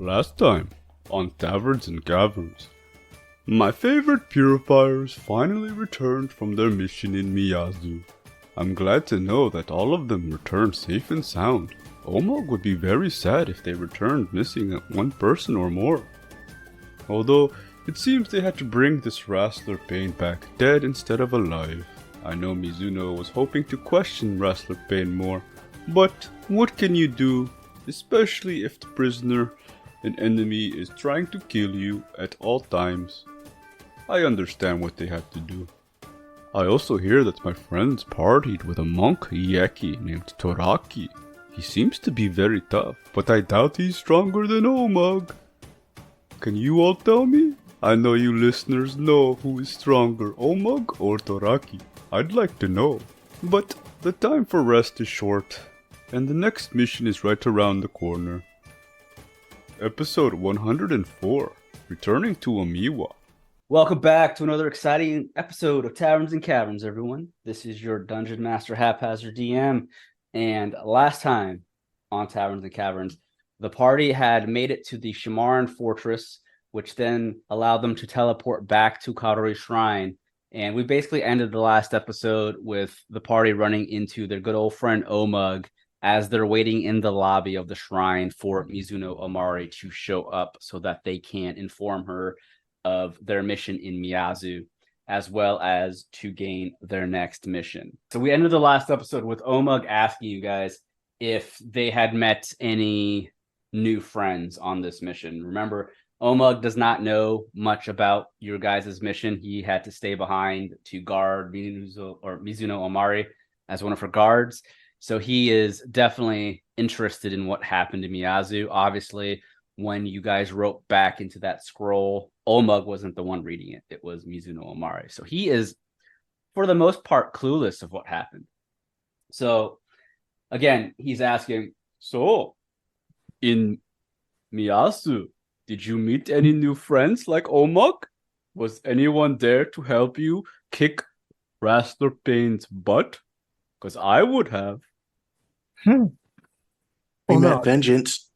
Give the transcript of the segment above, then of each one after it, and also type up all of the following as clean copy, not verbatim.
Last time, on Taverns and Caverns, my favorite purifiers finally returned from their mission in Miyazu. I'm glad to know that all of them returned safe and sound. Omug would be very sad if they returned missing one person or more. Although, it seems they had to bring this Wrestler Pain back dead instead of alive. I know Mizuno was hoping to question Wrestler Pain more, but what can you do, especially if the prisoner, an enemy, is trying to kill you at all times. I understand what they had to do. I also hear that my friends partied with a monk Yeki named Toraki. He seems to be very tough, but I doubt he's stronger than Omug. Can you all tell me? I know you listeners know who is stronger, Omug or Toraki. I'd like to know. But the time for rest is short, and the next mission is right around the corner. Episode 104, Returning to Amiwa. Welcome back to another exciting episode of Taverns and Caverns, everyone. This is your Dungeon Master HaphazardDM, and last time on Taverns and Caverns, the party had made it to the Shamaran Fortress, which then allowed them to teleport back to Kaori Shrine, and we basically ended the last episode with the party running into their good old friend Omug, as they're waiting in the lobby of the shrine for Mizuno Amari to show up so that they can inform her of their mission in Miyazu, as well as to gain their next mission. So we ended the last episode with Omug asking you guys if they had met any new friends on this mission. Remember, Omug does not know much about your guys' mission. He had to stay behind to guard Mizuno Amari as one of her guards. So he is definitely interested in what happened to Miyazu. Obviously, when you guys wrote back into that scroll, Omug wasn't the one reading it. It was Mizuno Amari. So he is, for the most part, clueless of what happened. So, again, he's asking, so, in Miyazu, did you meet any new friends like Omug? Was anyone there to help you kick Wrestler Pain's butt? Because I would have. We met Vengeance.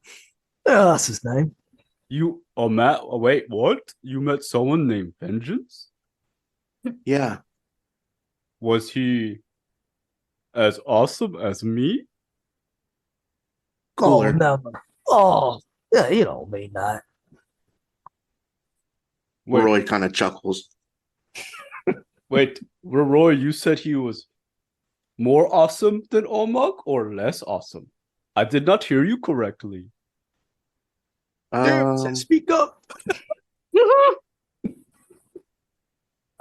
Oh, that's his name. Wait, what? You met someone named Vengeance? Yeah. Was he as awesome as me? Oh, never. Oh, yeah, you don't mean that. Roroi kind of chuckles. Wait, Roroi, you said he was more awesome than Omug or less awesome? I did not hear you correctly. Speak up.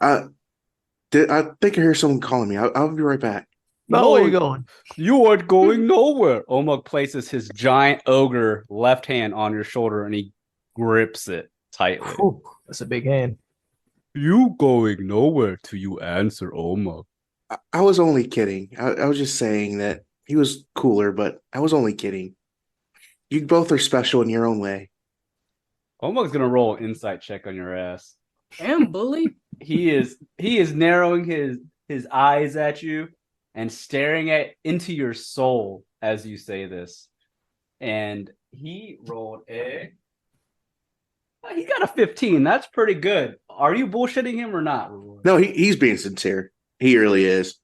I think I hear someone calling me. I'll be right back. No, where you going? You aren't going nowhere. Omug places his giant ogre left hand on your shoulder and he grips it tightly. Ooh, that's a big hand. You going nowhere till you answer, Omug. I was only kidding. I was just saying that he was cooler, but I was only kidding. You both are special in your own way. Omug's gonna roll an insight check on your ass. Damn, bully. He is narrowing his eyes at you and staring into your soul as you say this. And he rolled he got a 15. That's pretty good. Are you bullshitting him or not? No, he's being sincere. He really is.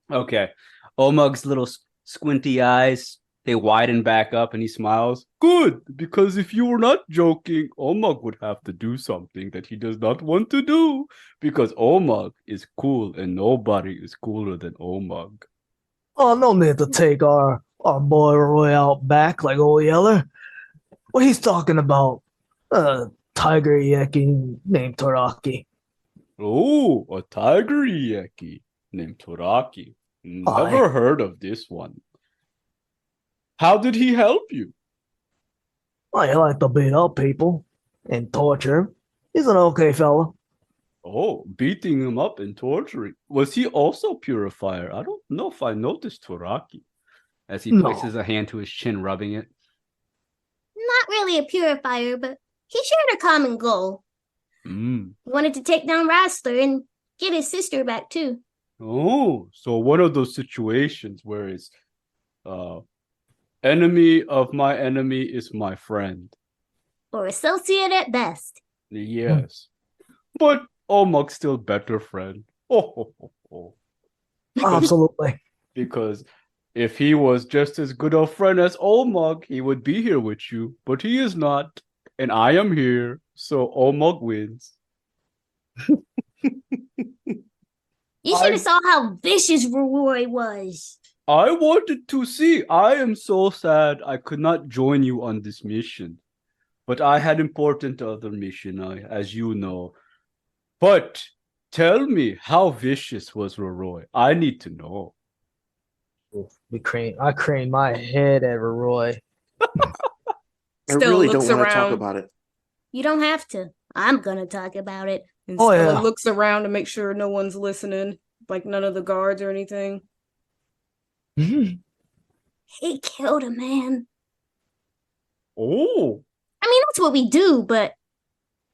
Okay. Omug's little squinty eyes, they widen back up and he smiles. Good, because if you were not joking, Omug would have to do something that he does not want to do, because Omug is cool and nobody is cooler than Omug. Oh, no need to take our boy Roy out back like old Yeller. What he's talking about? Tiger Yeki named Toraki. Oh, a tiger yeki named Toraki. Never heard of this one. How did he help you? I like to beat up people and torture. He's an okay fella. Oh, beating him up and torturing. Was he also purifier? I don't know if I noticed Toraki. As he places a hand to his chin, rubbing it. Not really a purifier, but he shared a common goal. He wanted to take down Wrestler and get his sister back too. Oh, so one of those situations where it's enemy of my enemy is my friend. or associate at best. Yes. But Omug's still better friend. Oh. Absolutely. Because if he was just as good a friend as Omug, he would be here with you. But he is not. And I am here. So Omug wins. You should have saw how vicious Roroi was. I wanted to see. I am so sad I could not join you on this mission. But I had important other mission, as you know. But tell me, how vicious was Roroi? I need to know. I crane my head at Roroi. I Still really don't looks want to talk around. about it. You don't have to. I'm gonna talk about it. And Oh, Stella yeah. looks around to make sure no one's listening, like none of the guards or anything. Mhm. He killed a man. Oh, I mean, that's what we do, but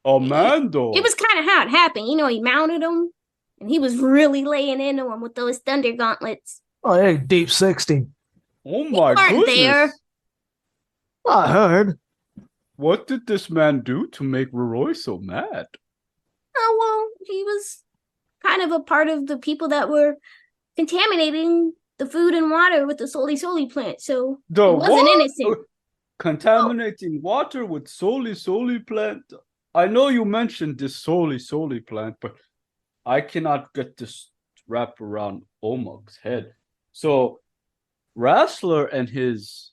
Amando. it was kind of how it happened. You know, he mounted him, and he was really laying into him with those thunder gauntlets. Oh, yeah, deep 60. Oh my weren't goodness. there. I heard. What did this man do to make Roroi so mad? Oh, well, he was kind of a part of the people that were contaminating the food and water with the Soli plant, so The he wasn't what? innocent. Contaminating water with Soli plant. I know you mentioned this Soli plant, but I cannot get this wrapped around Omug's head. So Rassler and his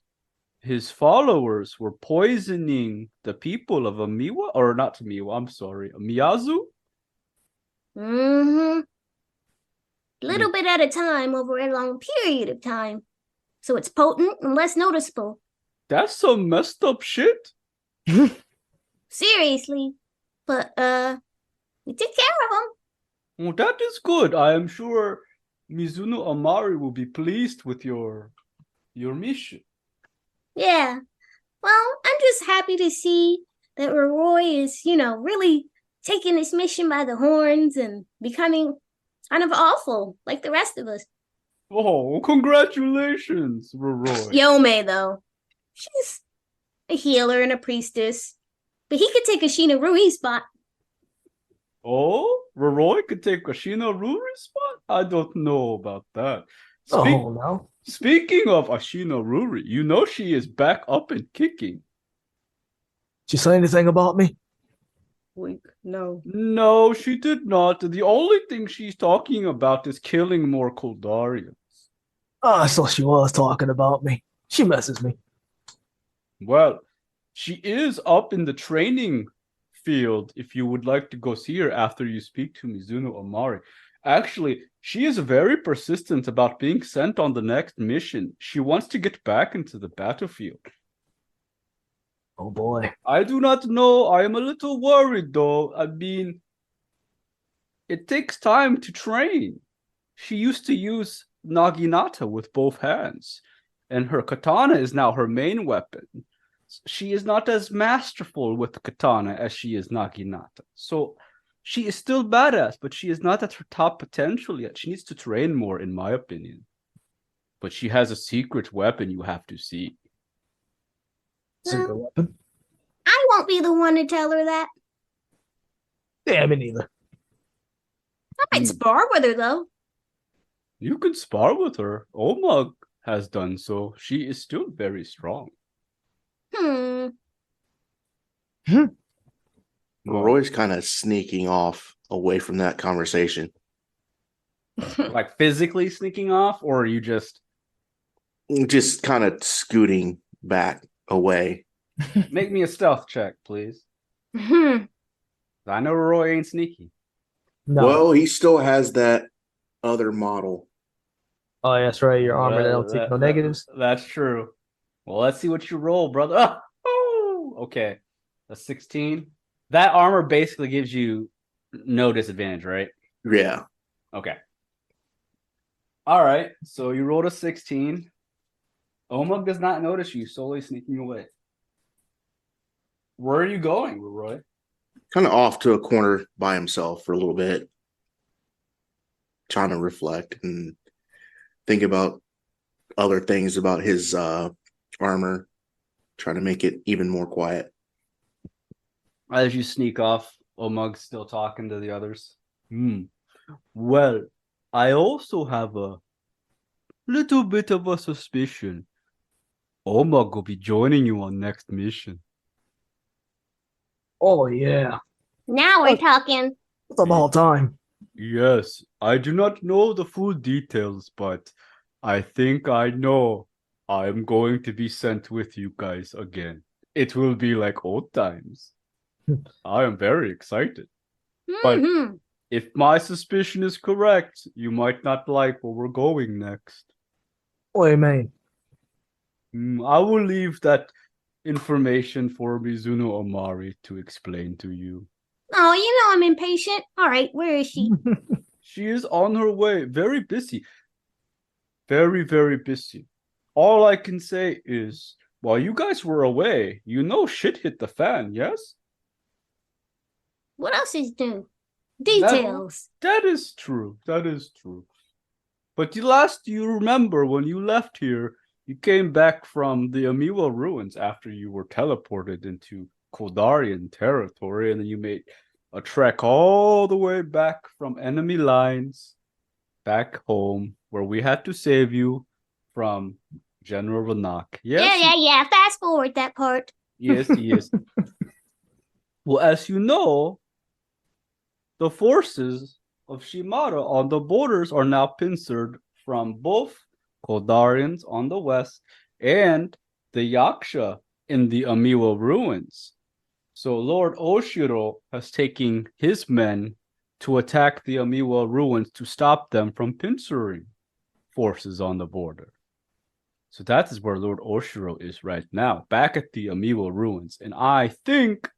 followers were poisoning the people of Amiwa, or not Amiwa, I'm sorry, Miyazu? Mm-hmm. Little bit at a time over a long period of time. So it's potent and less noticeable. That's some messed up shit. Seriously. But, we took care of him. Well, that is good. I am sure Mizuno Amari will be pleased with your mission. Yeah. Well, I'm just happy to see that Roroi is, really taking this mission by the horns and becoming kind of awful like the rest of us. Oh, congratulations, Roroi. Yome, though. She's a healer and a priestess. But he could take a Shina Rui spot. Oh, Roroi could take a Shina Ruri's spot? I don't know about that. Oh, no. Speaking of Ashina Ruri, you know she is back up and kicking. Did you say anything about me? Wink. No. No, she did not. The only thing she's talking about is killing more Koldarians. Oh, I thought she was talking about me. She messes me. Well, she is up in the training field if you would like to go see her after you speak to Mizuno Amari. Actually, she is very persistent about being sent on the next mission. She wants to get back into the battlefield. Oh, boy. I do not know. I am a little worried, though. I mean, it takes time to train. She used to use Naginata with both hands, and her katana is now her main weapon. She is not as masterful with katana as she is Naginata. So she is still badass, but she is not at her top potential yet. She needs to train more, in my opinion. But she has a secret weapon you have to see. It's a good weapon. I won't be the one to tell her that. Yeah, me neither. I might spar with her, though. You can spar with her. Omug has done so. She is still very strong. Roy's kind of sneaking off away from that conversation. Like physically sneaking off, or are you just kind of scooting back away. make me a stealth check, please? Hmm. I know Roy ain't sneaky. No. Well, he still has that other model. Oh, yeah, that's right. Your armor that Well, don't take no negatives. That's true. Well, let's see what you roll, brother. Oh, okay. A 16. That armor basically gives you no disadvantage, right? Yeah. Okay. All right. So you rolled a 16. Omug does not notice you solely sneaking away. Where are you going, Roy? Kind of off to a corner by himself for a little bit. Trying to reflect and think about other things about his armor. Trying to make it even more quiet. As you sneak off, Omug's still talking to the others. Well, I also have a little bit of a suspicion. Omug will be joining you on next mission. Oh yeah, Now we're talking. it's about time. Yes, I do not know the full details, but I think I know I'm going to be sent with you guys again. It will be like old times. I am very excited. But Mm-hmm. if my suspicion is correct, you might not like where we're going next. What do you mean? I will leave that information for Mizuno Amari to explain to you. Oh, you know I'm impatient. All right, where is she? She is on her way, very busy. Very, very busy. All I can say is, while you guys were away, you know shit hit the fan, yes? What else is new? Details. That is true. That is true. But the last you remember when you left here, you came back from the Amiwa ruins after you were teleported into Koldarian territory, and then you made a trek all the way back from enemy lines back home, where we had to save you from General Ranak. Yes? Yeah. Fast forward that part. Yes, yes. Well, as you know, the forces of Shimada on the borders are now pincered from both Koldarians on the west and the Yaksha in the Amiwa ruins. So Lord Oshiro has taken his men to attack the Amiwa ruins to stop them from pincering forces on the border. So that is where Lord Oshiro is right now, back at the Amiwa ruins. And I think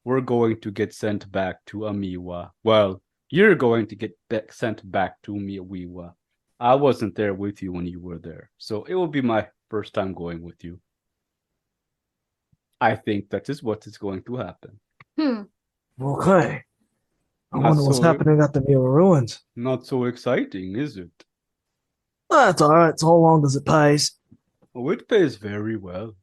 we're going to get sent back to Amiwa. Well, you're going to get sent back to Amiwa. I wasn't there with you when you were there, so it will be my first time going with you. I think that is what is going to happen. Okay. I Not wonder what's so- happening at the Mila ruins. Not so exciting, is it? That's all right. So how long does it pay? Oh, it pays very well.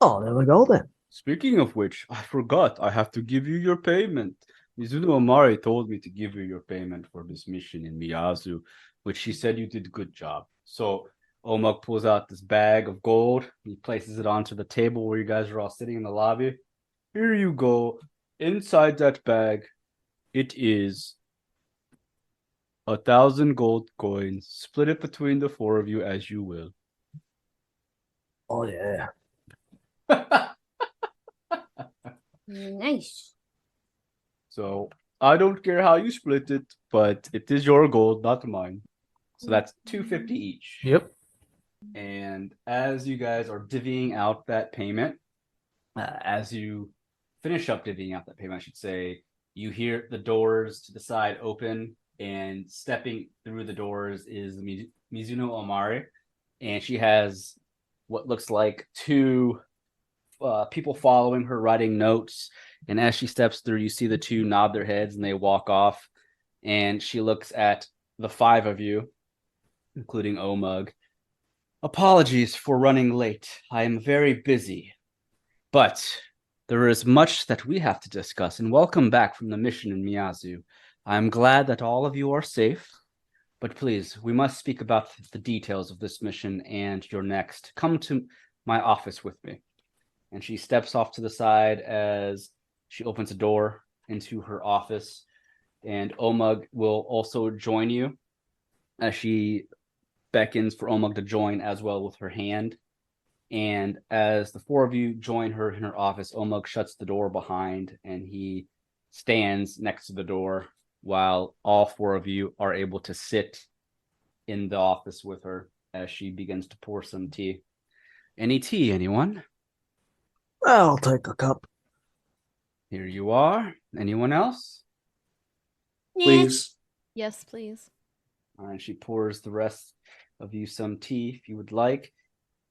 Oh, there we go then. Speaking of which, I forgot. I have to give you your payment. Mizuno Amari told me to give you your payment for this mission in Miyazu, which she said you did a good job. So Omug pulls out this bag of gold. He places it onto the table where you guys are all sitting in the lobby. Here you go. Inside that bag, it is 1,000 gold coins. Split it between the four of you as you will. Oh yeah. Nice. So I don't care how you split it, but it is your gold, not mine. So that's 250 each. Yep. And as you guys are divvying out that payment, as you finish up divvying out that payment, I should say, you hear the doors to the side open, and stepping through the doors is Mizuno Amari, and she has what looks like two people following her, writing notes. And as she steps through, you see the two nod their heads and they walk off. And she looks at the five of you, including Omug. Apologies for running late. I am very busy. But there is much that we have to discuss. And welcome back from the mission in Miyazu. I'm glad that all of you are safe. But please, we must speak about the details of this mission and your next. Come to my office with me. And she steps off to the side as she opens a door into her office. And Omug will also join you as she beckons for Omug to join as well with her hand. And as the four of you join her in her office, Omug shuts the door behind and he stands next to the door while all four of you are able to sit in the office with her as she begins to pour some tea. Any tea, anyone? I'll take a cup. Here you are. Anyone else? Please. Yes, please. All right, she pours the rest of you some tea if you would like.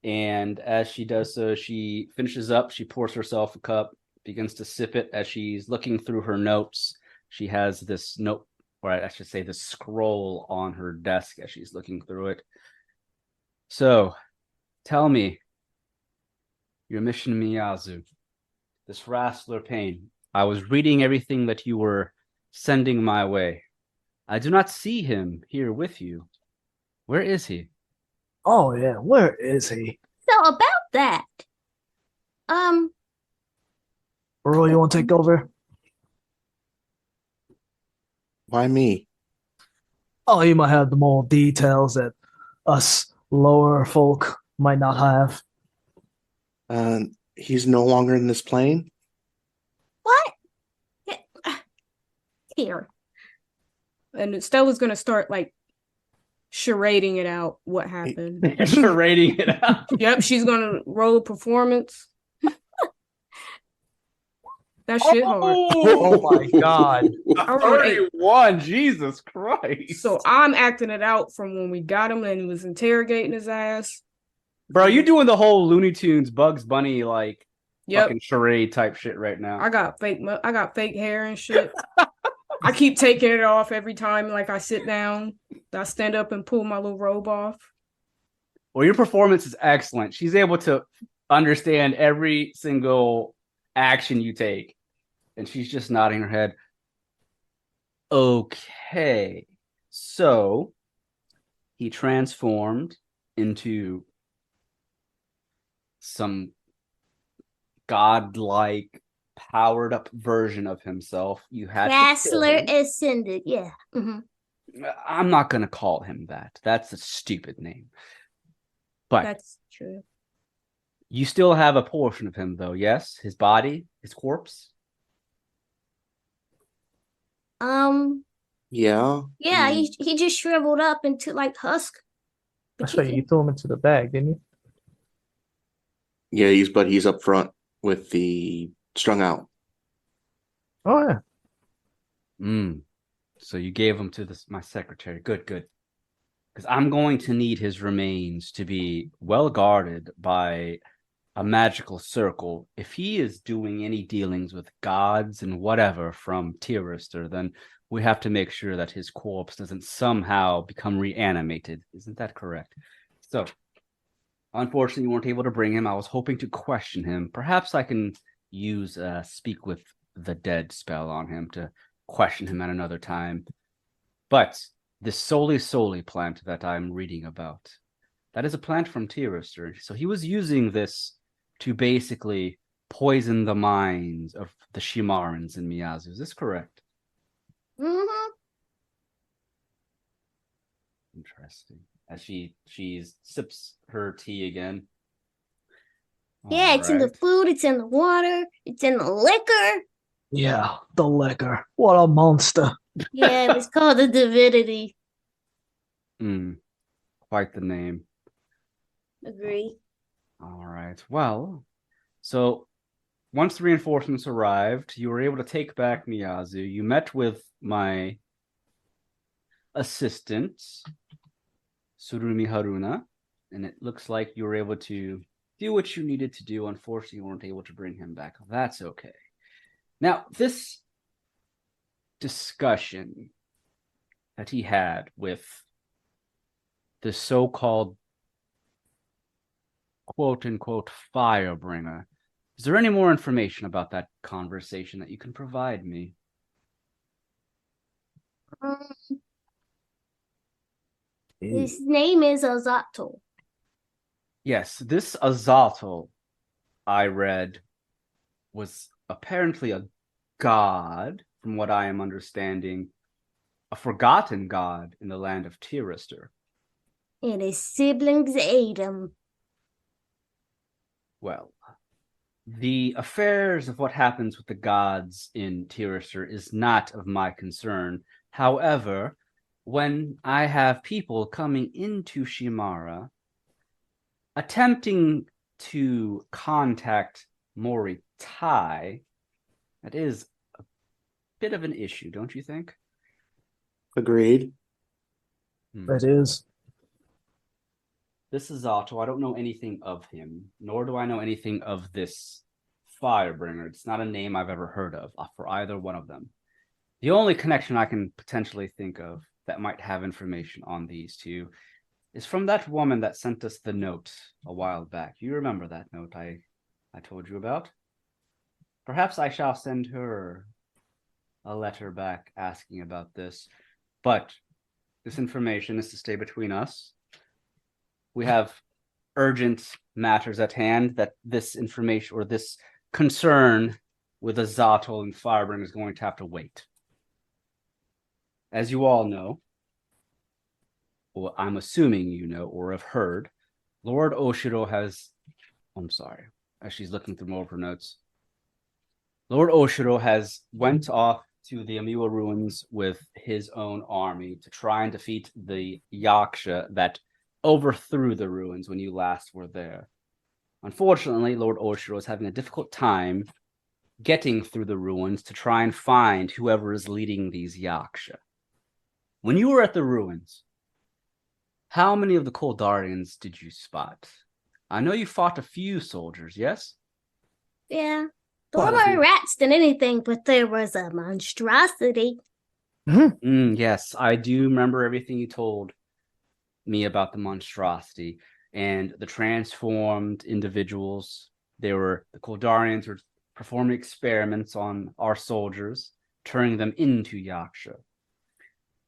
And as she does so, she finishes up. She pours herself a cup, begins to sip it. As she's looking through her notes, she has this note, or I should say this scroll on her desk as she's looking through it. So, tell me, your mission in Miyazu. this Wrestler Payne. I was reading everything that you were sending my way. I do not see him here with you. Where is he? Oh yeah, where is he? So about that, Roy, you want to take over? Why me? Oh, you might have the more details that us lower folk might not have. He's no longer in this plane. what? Here. And Stella's gonna start like charading it out what happened. Charading it out. Yep, she's gonna roll performance. That shit hard. Oh my god. I rolled 8. 31, Jesus Christ. So I'm acting it out from when we got him and he was interrogating his ass. Bro, you doing the whole Looney Tunes, Bugs Bunny, like Yep. fucking charade type shit right now. I got fake hair and shit. I keep taking it off every time like I sit down. I stand up and pull my little robe off. Well, your performance is excellent. She's able to understand every single action you take. And she's just nodding her head. Okay. So he transformed into some godlike, powered up version of himself. You had Wrestler to kill him. Ascended. Yeah. I'm not going to call him that. That's a stupid name. But That's true. you still have a portion of him, though, yes? His body, his corpse? Yeah. Yeah, he just shriveled up into like husk. That's right, you threw him into the bag, didn't you? Yeah, he's up front with the strung out. Oh yeah. So you gave him to my secretary. Good. Because I'm going to need his remains to be well guarded by a magical circle. If he is doing any dealings with gods and whatever from Tyrister, then we have to make sure that his corpse doesn't somehow become reanimated. Isn't that correct? So, unfortunately, you weren't able to bring him. I was hoping to question him. Perhaps I can use Speak with the Dead spell on him to question him at another time. But this Soli plant that I'm reading about, that is a plant from Tyrister. So he was using this to basically poison the minds of the Shimarans in Miyazu. Is this correct? Interesting. As she sips her tea again. Yeah, it's in the food, it's in the water, it's in the liquor. Yeah, the liquor. What a monster. Yeah, it's called the divinity. Quite the name. Agree. All right. Well, so once the reinforcements arrived, you were able to take back Miyazu. You met with my assistant, Surumi Haruna, and it looks like you were able to do what you needed to do. Unfortunately, you weren't able to bring him back. That's okay. Now, this discussion that he had with the so-called quote-unquote Firebringer, is there any more information about that conversation that you can provide me? His name is Azato. Yes, this Azato, I read, was apparently a god, from what I am understanding, a forgotten god in the land of Tyrister. And his siblings ate him. Well, the affairs of what happens with the gods in Tyrister is not of my concern. However, when I have people coming into Shimara attempting to contact Mori Tai, that is a bit of an issue, don't you think? Agreed. It is. This is Otto. I don't know anything of him, nor do I know anything of this Firebringer. It's not a name I've ever heard of for either one of them. The only connection I can potentially think of that might have information on these two is from that woman that sent us the note a while back. You remember that note I told you about? Perhaps I shall send her a letter back asking about this. But this information is to stay between us. We have urgent matters at hand that this information or this concern with Azatol and Fireburn is going to have to wait. As you all know, well, I'm assuming you know or have heard, Lord Oshiro has... I'm sorry, as she's looking through more of her notes. Lord Oshiro has went off to the Amiwa ruins with his own army to try and defeat the Yaksha that overthrew the ruins when you last were there. Unfortunately, Lord Oshiro is having a difficult time getting through the ruins to try and find whoever is leading these Yaksha. When you were at the ruins, how many of the Koldarians did you spot? I know you fought a few soldiers, yes? Yeah. Quite There a were few. rats than anything, but there was a monstrosity. Yes, I do remember everything you told me about the monstrosity and the transformed individuals. The Koldarians were performing experiments on our soldiers, turning them into Yaksha.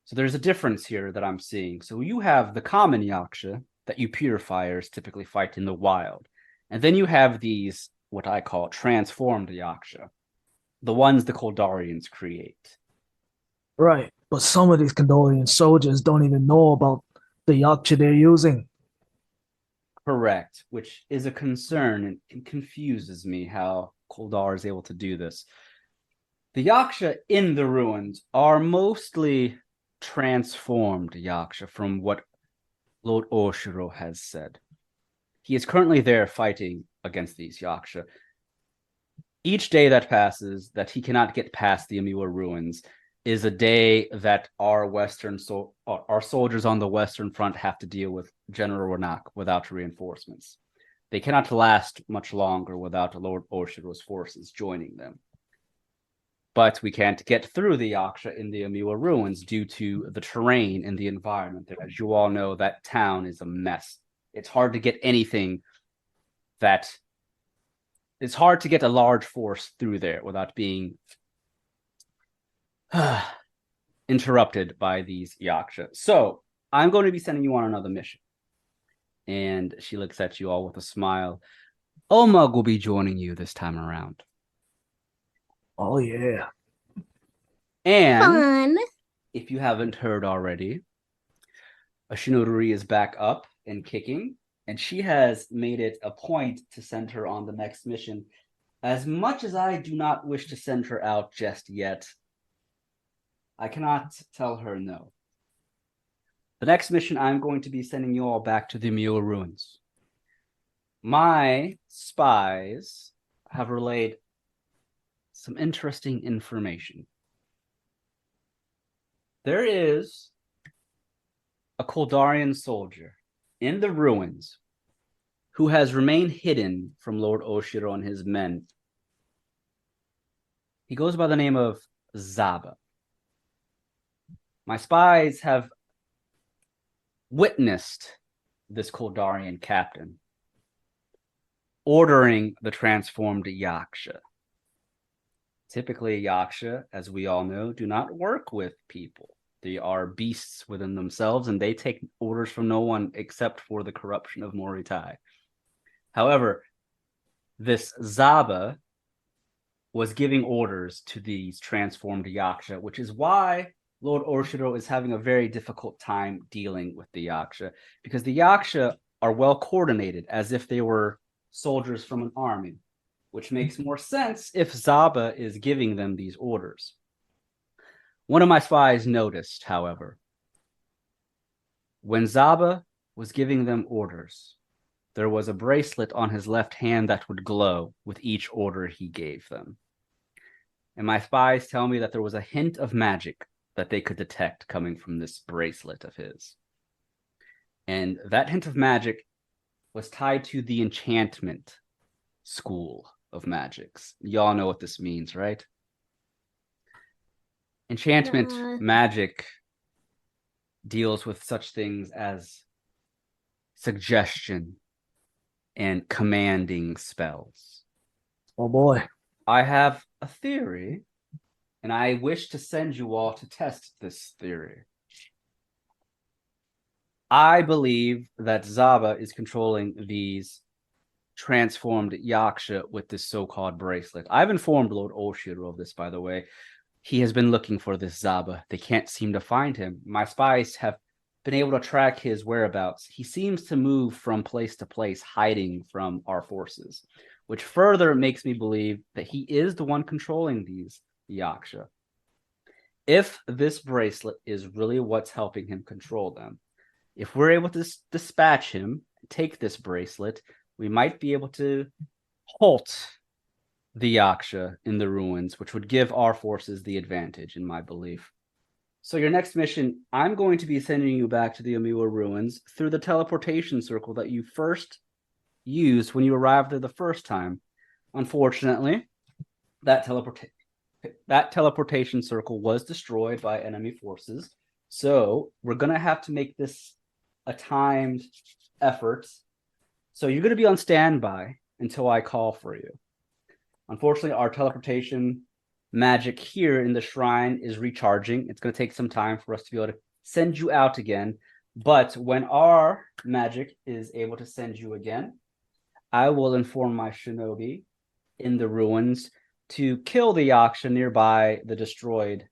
So there's a difference here that I'm seeing. So you have the common Yaksha that you purifiers typically fight in the wild. And then you have these, what I call transformed Yaksha, the ones the Koldarians create. Right. But some of these Kandolian soldiers don't even know about the yaksha they're using. Correct, which is a concern and it confuses me how Koldar is able to do this. The Yaksha in the ruins are mostly transformed Yaksha from what Lord Oshiro has said. He is currently there fighting against these Yaksha. Each day that passes that he cannot get past the Amiwa ruins is a day that our soldiers on the Western Front have to deal with General Ranak without reinforcements. They cannot last much longer without Lord Oshiro's forces joining them. But we can't get through the Yaksha in the Amiwa ruins due to the terrain and the environment there. As you all know, that town is a mess. It's hard to get anything that... It's hard to get a large force through there without being interrupted by these Yaksha. So I'm going to be sending you on another mission. And she looks at you all with a smile. Omug will be joining you this time around. Oh, yeah. And Fun. if you haven't heard already, Ashinodori is back up and kicking, and she has made it a point to send her on the next mission. As much as I do not wish to send her out just yet, I cannot tell her no. The next mission, I'm going to be sending you all back to the Amiwa ruins. My spies have relayed some interesting information. There is a Koldarian soldier in the ruins who has remained hidden from Lord Oshiro and his men. He goes by the name of Zaba. My spies have witnessed this Koldarian captain ordering the transformed Yaksha. Typically, Yaksha, as we all know, do not work with people. They are beasts within themselves, and they take orders from no one except for the corruption of Moritai. However, this Zaba was giving orders to these transformed Yaksha, which is why Lord Oshiro is having a very difficult time dealing with the Yaksha, because the Yaksha are well coordinated as if they were soldiers from an army, which makes more sense if Zaba is giving them these orders. One of my spies noticed, however, when Zaba was giving them orders, there was a bracelet on his left hand that would glow with each order he gave them. And my spies tell me that there was a hint of magic that they could detect coming from this bracelet of his. And that hint of magic was tied to the enchantment school of magics. Y'all know what this means, right? Enchantment magic deals with such things as suggestion and commanding spells. Oh, boy. I have a theory, and I wish to send you all to test this theory. I believe that Zaba is controlling these transformed Yaksha with this so-called bracelet. I've informed Lord Oshiro of this, by the way. He has been looking for this Zaba. They can't seem to find him. My spies have been able to track his whereabouts. He seems to move from place to place, hiding from our forces, which further makes me believe that he is the one controlling these Yaksha. If this bracelet is really what's helping him control them, if we're able to dispatch him, take this bracelet, we might be able to halt the Yaksha in the ruins, which would give our forces the advantage, in my belief. So your next mission, I'm going to be sending you back to the Amiwa ruins through the teleportation circle that you first used when you arrived there the first time. Unfortunately, that teleportation circle was destroyed by enemy forces. So we're going to have to make this a timed effort. So you're going to be on standby until I call for you. Unfortunately, our teleportation magic here in the shrine is recharging. It's going to take some time for us to be able to send you out again. But when our magic is able to send you again, I will inform my shinobi in the ruins to kill the Yaksha nearby the destroyed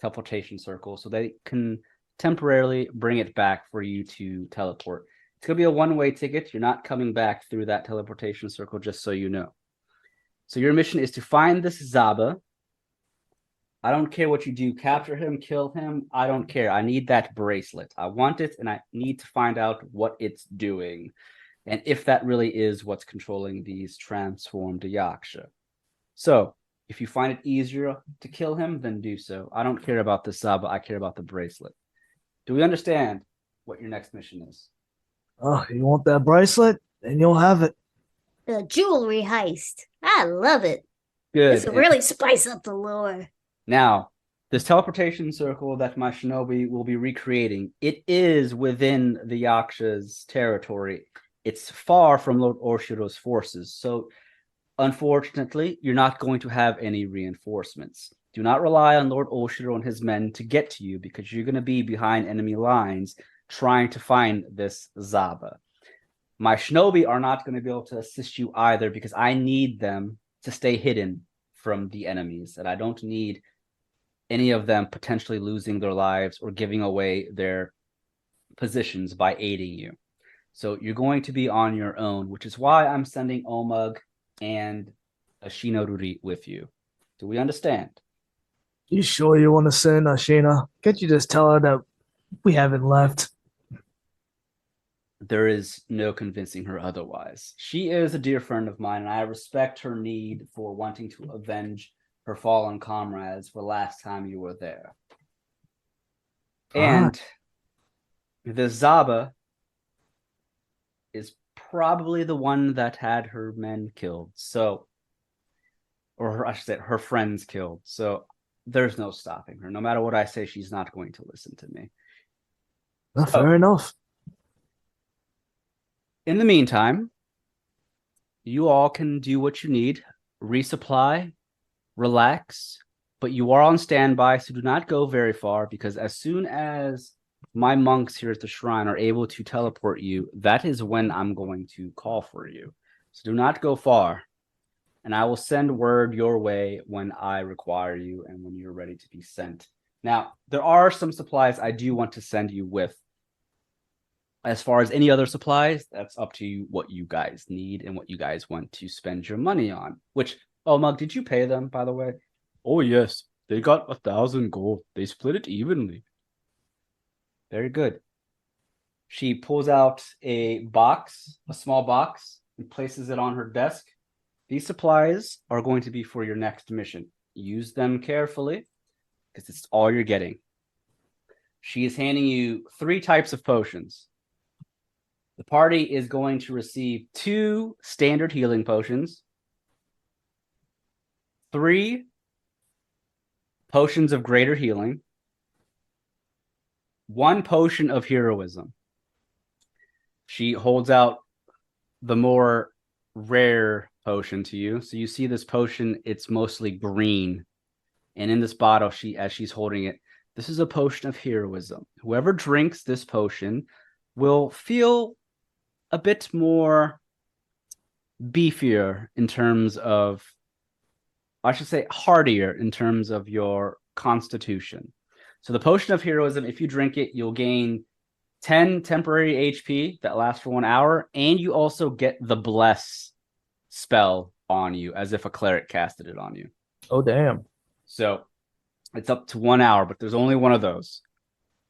teleportation circle so they can temporarily bring it back for you to teleport. It's going to be a one-way ticket. You're not coming back through that teleportation circle, just so you know. So your mission is to find this Zaba. I don't care what you do. Capture him, kill him. I don't care. I need that bracelet. I want it, and I need to find out what it's doing. And if that really is what's controlling these transformed Yaksha. So, if you find it easier to kill him, then do so. I don't care about the Zaba. I care about the bracelet. Do we understand what your next mission is? Oh, you want that bracelet? Then you'll have it. The jewelry heist. I love it. Good. This will really spice up the lore. Now, this teleportation circle that my shinobi will be recreating, it is within the Yaksha's territory. It's far from Lord Oshiro's forces. So, unfortunately, you're not going to have any reinforcements. Do not rely on Lord Oshiro and his men to get to you because you're going to be behind enemy lines trying to find this Zaba. My shinobi are not going to be able to assist you either because I need them to stay hidden from the enemies, and I don't need any of them potentially losing their lives or giving away their positions by aiding you. So you're going to be on your own, which is why I'm sending Omug and Ashinoruri with you. Do we understand? You sure you want to send Ashina? Can't you just tell her that we haven't left? There is no convincing her otherwise. She is a dear friend of mine, and I respect her need for wanting to avenge her fallen comrades for last time you were there. And the Zaba is probably the one that had her men killed. So, or I should say her friends killed. So there's no stopping her. No matter what I say, she's not going to listen to me. Fair enough. In the meantime, you all can do what you need, resupply, relax, but you are on standby, so do not go very far, because as soon as my monks here at the shrine are able to teleport you, that is when I'm going to call for you. So do not go far, and I will send word your way when I require you and when you're ready to be sent. Now, there are some supplies I do want to send you with. As far as any other supplies, that's up to you what you guys need and what you guys want to spend your money on. Which, Mug, did you pay them, by the way? Oh, yes. They got 1,000 gold. They split it evenly. Very good. She pulls out a box, a small box, and places it on her desk. These supplies are going to be for your next mission. Use them carefully, because it's all you're getting. She is handing you 3 types of potions. The party is going to receive 2 standard healing potions, 3 potions of greater healing, 1 potion of heroism. She holds out the more rare potion to you. So you see this potion, it's mostly green. And in this bottle, as she's holding it, this is a potion of heroism. Whoever drinks this potion will feel a bit more beefier in terms of, I should say hardier in terms of your constitution. So the potion of heroism, if you drink it, you'll gain 10 temporary HP that lasts for 1 hour, and you also get the bless spell on you as if a cleric casted it on you. Oh, damn. So it's up to 1 hour, but there's only one of those.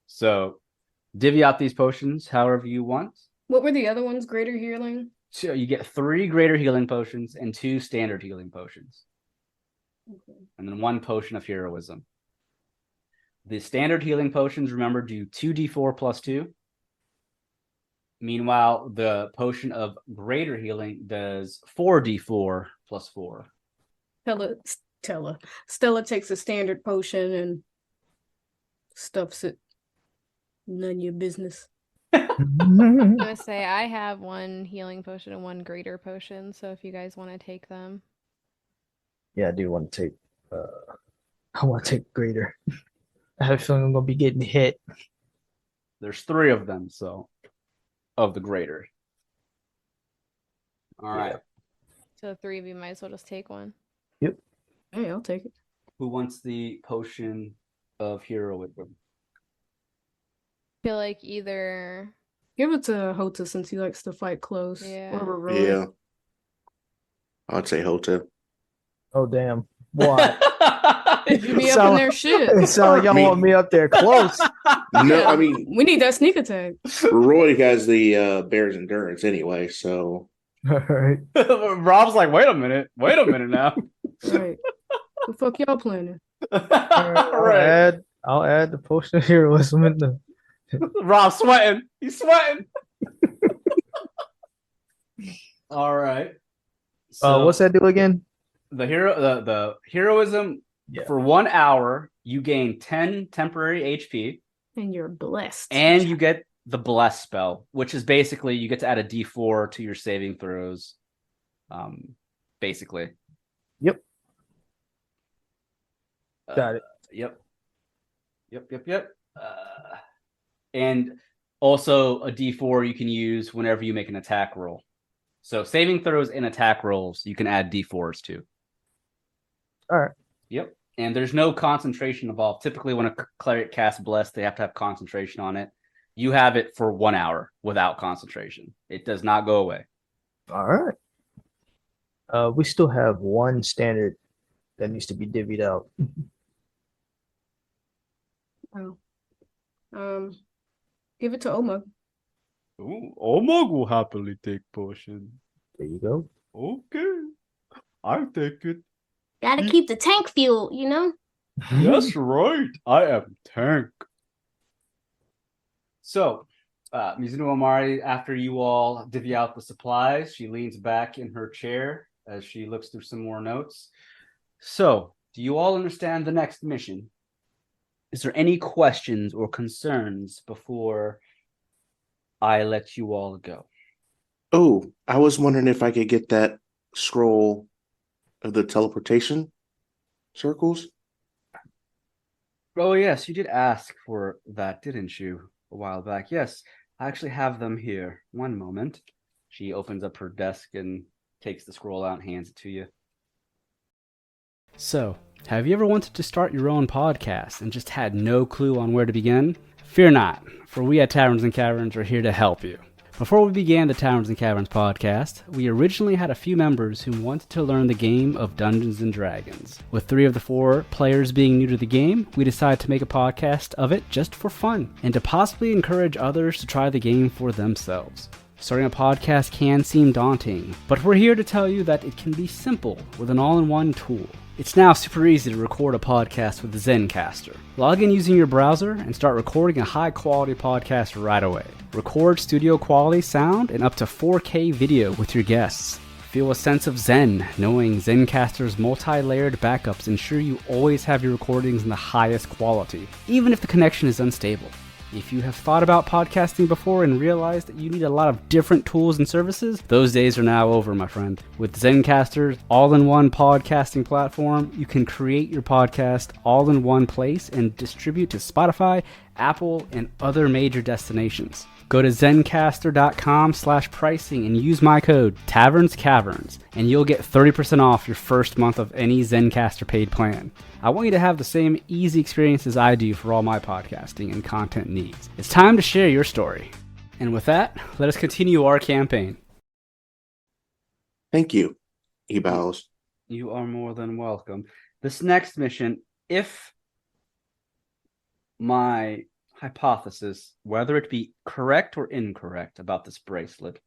So divvy out these potions however you want. What were the other ones? Greater healing? So you get 3 greater healing potions and 2 standard healing potions. Okay. And then 1 potion of heroism. The standard healing potions, remember, do 2d4 plus 2. Meanwhile, the potion of greater healing does 4d4 plus 4. Stella takes a standard potion and stuffs it. None of your business. I'm gonna say I have 1 healing potion and 1 greater potion, so if you guys want to take them. Yeah, I do want to take. I want to take greater. I have a feeling I'm gonna be getting hit. There's 3 of them, so of the greater. All right. So 3 of you might as well just take one. Hey, I'll take it. Who wants the potion of heroism? I feel like either. Give it to Houta since he likes to fight close. Yeah. Or Roroi. Yeah. I'd say Houta. Oh, damn. Why? You be up Sound- in their shit. It sounds like y'all want me up there close. No, I mean, We need that sneak attack. Roy has the Bears endurance anyway, so All right. Rob's like, wait a minute now. Right. The fuck y'all planning? I'll add the potion of heroism in the. Rob's sweating. He's sweating. All right. So What's that do again? the heroism Yeah. for 1 hour, you gain 10 temporary HP, And you're blessed. and you get the bless spell, which is basically you get to add a D4 to your saving throws. Basically. Yep. Got it. Yep. And also a D4 you can use whenever you make an attack roll. So saving throws and attack rolls, you can add D4s to. All right. Yep. And there's no concentration involved. Typically, when a cleric casts Bless, they have to have concentration on it. You have it for 1 hour without concentration. It does not go away. All right. We still have 1 standard that needs to be divvied out. Oh. Give it to Omug. Ooh, Omug will happily take potion. There you go. Okay. I'll take it. Gotta keep the tank fuel, you know? That's right. I am tank. So, Mizuno Amari, after you all divvy out the supplies, she leans back in her chair as she looks through some more notes. So, do you all understand the next mission? Is there any questions or concerns before I let you all go? Oh, I was wondering if I could get that scroll of the teleportation circles. Oh, yes, you did ask for that, didn't you, a while back? Yes, I actually have them here. One moment. She opens up her desk and takes the scroll out and hands it to you. So, have you ever wanted to start your own podcast and just had no clue on where to begin? Fear not, for we at Taverns and Caverns are here to help you. Before we began the Taverns and Caverns podcast, we originally had a few members who wanted to learn the game of Dungeons & Dragons. With 3 of the 4 players being new to the game, we decided to make a podcast of it just for fun, and to possibly encourage others to try the game for themselves. Starting a podcast can seem daunting, but we're here to tell you that it can be simple with an all-in-one tool. It's now super easy to record a podcast with Zencastr. Log in using your browser and start recording a high-quality podcast right away. Record studio-quality sound and up to 4K video with your guests. Feel a sense of zen, knowing Zencastr's multi-layered backups ensure you always have your recordings in the highest quality, even if the connection is unstable. If you have thought about podcasting before and realized that you need a lot of different tools and services, those days are now over, my friend. With Zencastr's all-in-one podcasting platform, you can create your podcast all in one place and distribute to Spotify, Apple, and other major destinations. Go to zencastr.com/pricing and use my code TavernsCaverns, and you'll get 30% off your first month of any Zencastr paid plan. I want you to have the same easy experience as I do for all my podcasting and content needs. It's time to share your story. And with that, let us continue our campaign. Thank you. He bows. You are more than welcome. This next mission, if my hypothesis, whether it be correct or incorrect about this bracelet,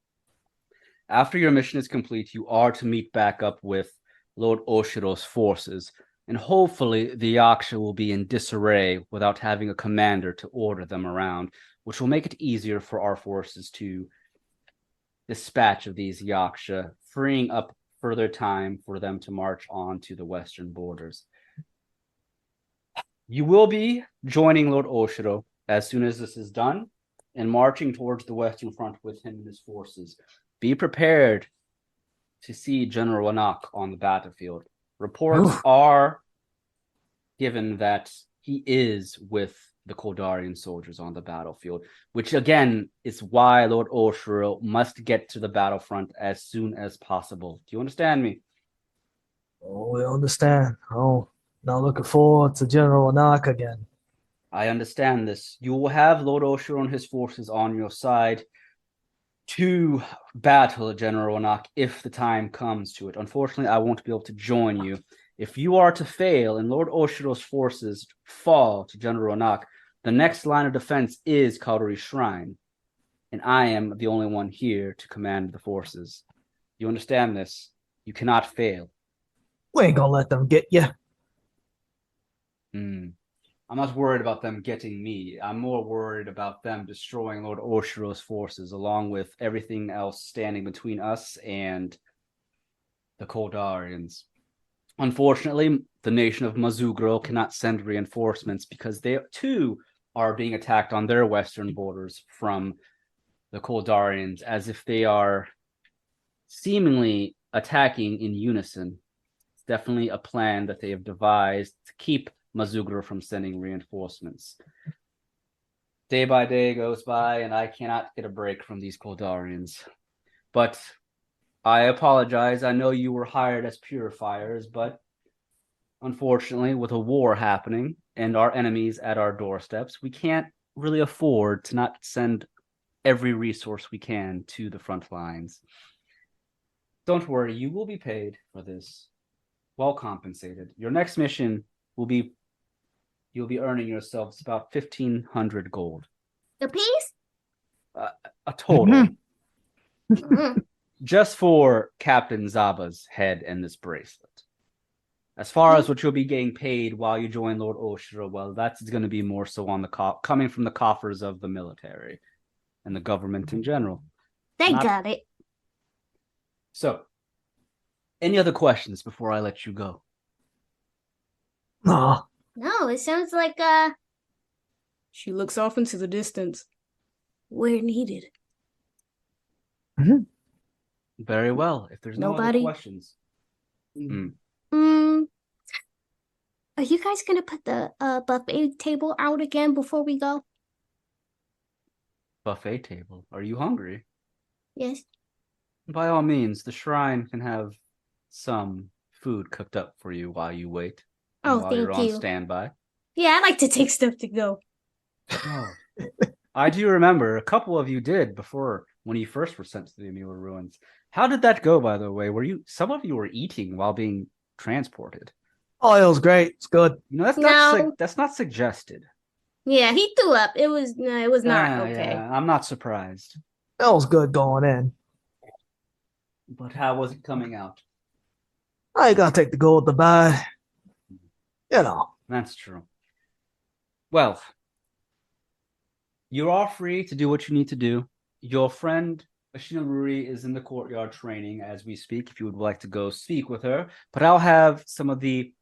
after your mission is complete, you are to meet back up with Lord Oshiro's forces, and hopefully the Yaksha will be in disarray without having a commander to order them around, which will make it easier for our forces to dispatch of these Yaksha, freeing up further time for them to march on to the western borders. You will be joining Lord Oshiro as soon as this is done and marching towards the western front with him and his forces. Be prepared to see General Anak on the battlefield. Reports are given that he is with the Koldarian soldiers on the battlefield, which again is why Lord Oshiro must get to the battlefront as soon as possible. Do you understand me? Oh, we understand. Oh, now looking forward to General Anak again. I understand this. You will have Lord Oshiro and his forces on your side to battle General Anak if the time comes to it. Unfortunately, I won't be able to join you. If you are to fail and Lord Oshiro's forces fall to General Anak, the next line of defense is Kaori Shrine, and I am the only one here to command the forces. You understand this? You cannot fail. We ain't gonna let them get you. I'm not worried about them getting me. I'm more worried about them destroying Lord Oshiro's forces, along with everything else standing between us and the Koldarians. Unfortunately, the nation of Mazugro cannot send reinforcements because they too are being attacked on their western borders from the Koldarians, as if they are seemingly attacking in unison. It's definitely a plan that they have devised to keep Mazugro from sending reinforcements. Day by day goes by, and I cannot get a break from these Koldarians. But I apologize. I know you were hired as purifiers, but unfortunately, with a war happening and our enemies at our doorsteps, we can't really afford to not send every resource we can to the front lines. Don't worry, you will be paid for this. Well compensated. Your next mission will be, you'll be earning yourselves about 1,500 gold. The piece? A total. Mhm. Just for Captain Zaba's head and this bracelet. As far as what you'll be getting paid while you join Lord Oshiro, well, that's going to be more so on the coming from the coffers of the military and the government in general. They got it. So, any other questions before I let you go? No. No, it sounds like She looks off into the distance. we're needed. Very well. If there's no other Nobody? questions. Are you guys gonna put the buffet table out again before we go? Buffet table. Are you hungry? Yes. By all means, the shrine can have some food cooked up for you while you wait. And Oh, while you're thank on you. standby. Yeah, I like to take stuff to go. Oh. I do remember a couple of you did before when you first were sent to the Amiwa ruins. How did that go, by the way? Some of you were eating while being transported? Oh, it was great. It's good. You know, that's No. that's not suggested. Yeah, he threw up. It was not okay. Yeah, I'm not surprised. It was good going in. But how was it coming out? I ain't gotta take the gold to buy. You know. That's true. Well, you are free to do what you need to do. Your friend Ashinaruri is in the courtyard training as we speak, if you would like to go speak with her. But I'll have some of the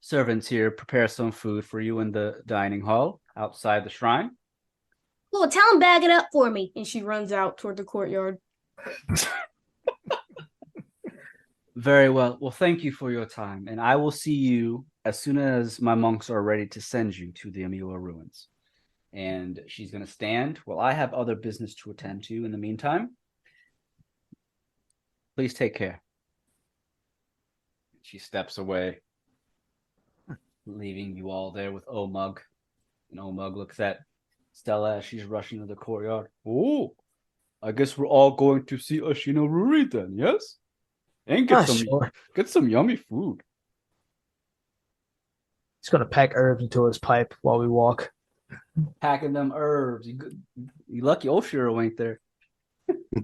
servants here prepare some food for you in the dining hall outside the shrine. Cool, tell him bag it up for me. And she runs out toward the courtyard. Very well. Well, thank you for your time, and I will see you as soon as my monks are ready to send you to the Amiwa ruins. And she's going to stand while I have other business to attend to in the meantime. Please take care. She steps away, leaving you all there with Omug. And Omug looks at Stella as she's rushing to the courtyard. Oh, I guess we're all going to see Ashina Ruri then, yes? And get some yummy food. He's gonna pack herbs into his pipe while we walk. Packing them herbs. You lucky Oshiro ain't there.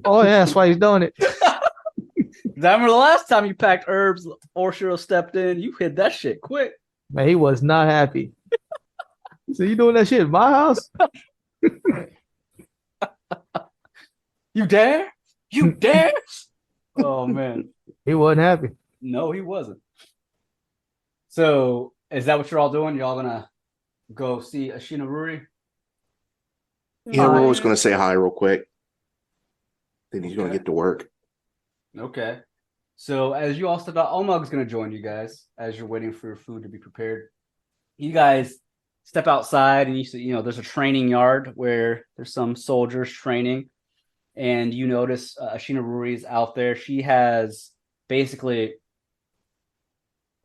Oh yeah, that's why he's doing it. I remember the last time you packed herbs, Oshiro stepped in. You hid that shit quick. Man, he was not happy. So you doing that shit in my house? You dare? You dare? Oh man. He wasn't happy. No, he wasn't. So is that what you're all doing? Y'all gonna go see Ashina Ruri? Yeah, we're always going to say hi real quick. Then he's going to get to work. Okay. So as you all step out, Omug's going to join you guys as you're waiting for your food to be prepared. You guys step outside and you see, there's a training yard where there's some soldiers training. And you notice Ashina Ruri's out there. She has basically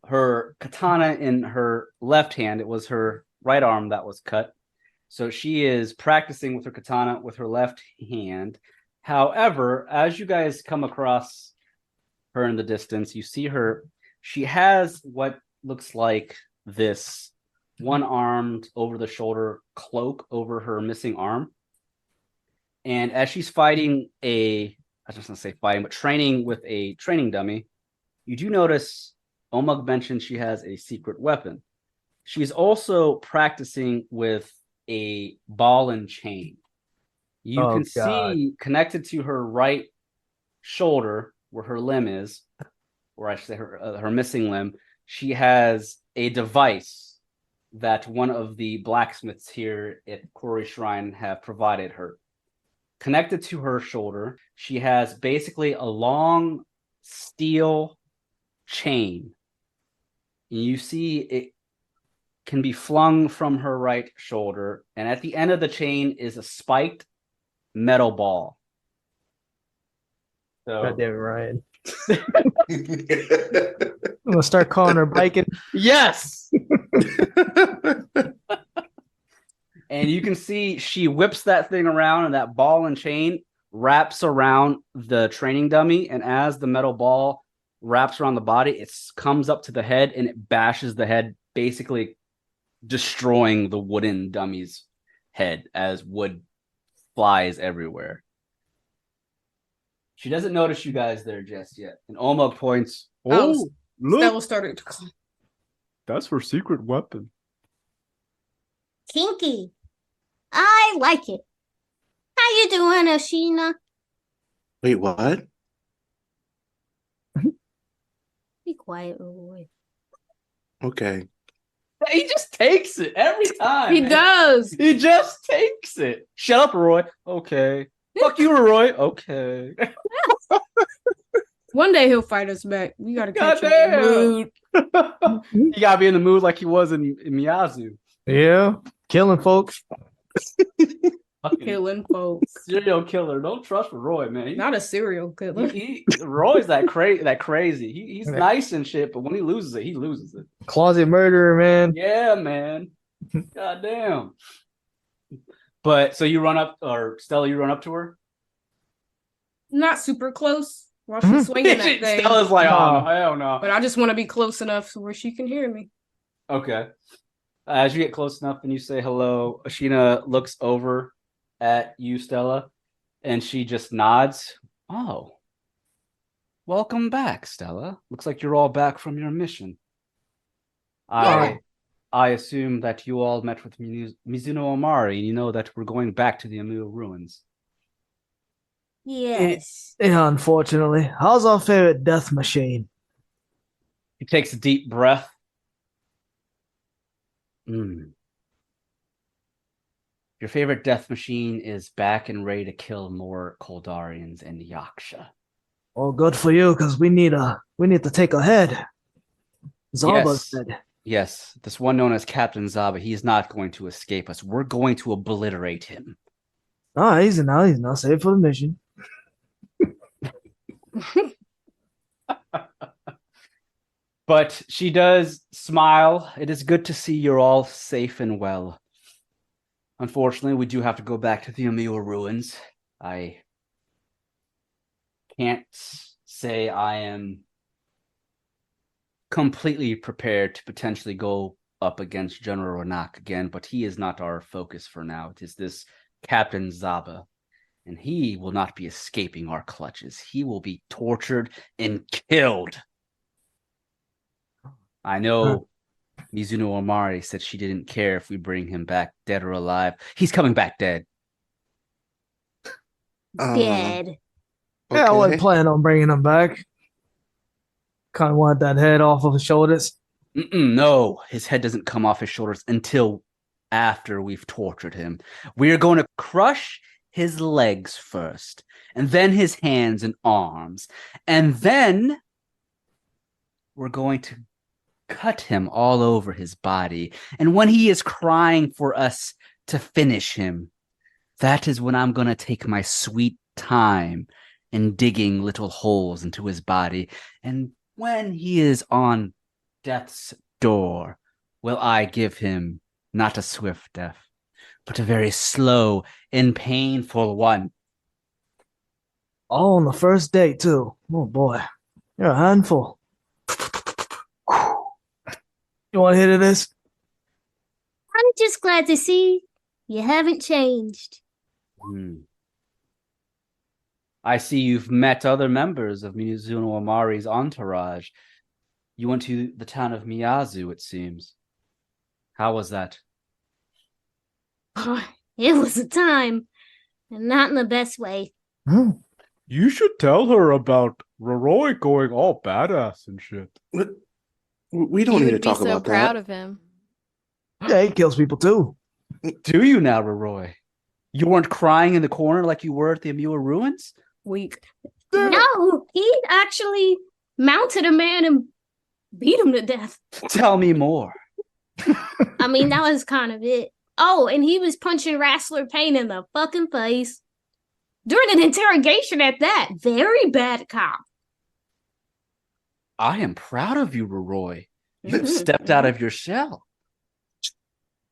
her katana in her left hand. It was her right arm that was cut. So she is practicing with her katana with her left hand. However, as you guys come across her in the distance, you see her. She has what looks like this one-armed over-the-shoulder cloak over her missing arm. And as she's training with a training dummy, you do notice Omug mentioned she has a secret weapon. She's also practicing with a ball and chain. You can see connected to her right shoulder where her limb is, or I should say her missing limb, she has a device that one of the blacksmiths here at Kaori Shrine have provided her. Connected to her shoulder, she has basically a long steel chain. You see it can be flung from her right shoulder, and at the end of the chain is a spiked metal ball. So, God damn it, Ryan. I'm gonna start calling her biking. yes. And you can see she whips that thing around, and that ball and chain wraps around the training dummy. And as the metal ball wraps around the body, it comes up to the head and it bashes the head, basically destroying the wooden dummy's head as wood flies everywhere. She doesn't notice you guys there just yet. And Omug points. Oh, look. Stella started to call. That's her secret weapon. Kinky. I like it. How you doing, Ashina? Wait, what? Be quiet, Roy. Okay. He just takes it every time. He does. He just takes it. Shut up, Roy. Okay. Fuck you, Roy. Okay. One day he'll fight us back. We gotta catch him in the Goddamn. mood. You gotta be in the mood like he was in Miyazu. Yeah, killing folks. Fucking Killing folks. serial killer. Don't trust Roy, man. Not a serial killer. Roy's that crazy. He's nice and shit, but when he loses it, he loses it. Closet murderer, man. Yeah, man. Goddamn. But so you run up, or Stella, you run up to her? Not super close while she's swinging that thing. Stella's like, oh, no, hell no. But I just want to be close enough to where she can hear me. Okay. As you get close enough and you say hello, Ashina looks over at you, Stella, and she just nods. Oh. Welcome back, Stella. Looks like you're all back from your mission. Yeah. I assume that you all met with Mizuno Amari, and you know that we're going back to the Amiwa ruins. Yes. Yeah, unfortunately. How's our favorite death machine? He takes a deep breath. If Your favorite death machine is back and ready to kill more Koldarians and Yaksha. Well, good for you, because we need to take a head. Zaba's dead. Yes, this one known as Captain Zaba, he's not going to escape us. We're going to obliterate him. Ah, easy now. He's not safe for the mission. But she does smile. It is good to see you're all safe and well. Unfortunately, we do have to go back to the Amiwa ruins. I can't say I am completely prepared to potentially go up against General Ronak again, but he is not our focus for now. It is this Captain Zaba, and he will not be escaping our clutches. He will be tortured and killed. I know Mizuno Amari said she didn't care if we bring him back dead or alive. He's coming back dead. Dead. Yeah, I wasn't planning on bringing him back. Kind of wanted that head off of his shoulders. No, his head doesn't come off his shoulders until after we've tortured him. We're going to crush his legs first, and then his hands and arms, and then we're going to cut him all over his body. And when he is crying for us to finish him, that is when I'm going to take my sweet time in digging little holes into his body. And when he is on death's door, will I give him not a swift death, but a very slow and painful one. All on the first day, too. Oh, boy. You're a handful. You want to hit this? I'm just glad to see you haven't changed. I see you've met other members of Mizuno Amari's entourage. You went to the town of Miyazu, it seems. How was that? It was a time, and not in the best way. You should tell her about Roroi going all badass and shit. We don't need to talk so about proud that. of him. Yeah, he kills people, too. Do you now, Roroi? You weren't crying in the corner like you were at the Amiwa ruins? Weak. No, he actually mounted a man and beat him to death. Tell me more. I mean, that was kind of it. Oh, and he was punching Wrestler Payne in the fucking face. During an interrogation at that. Very bad cop. I am proud of you, Roroi. You've stepped out of your shell.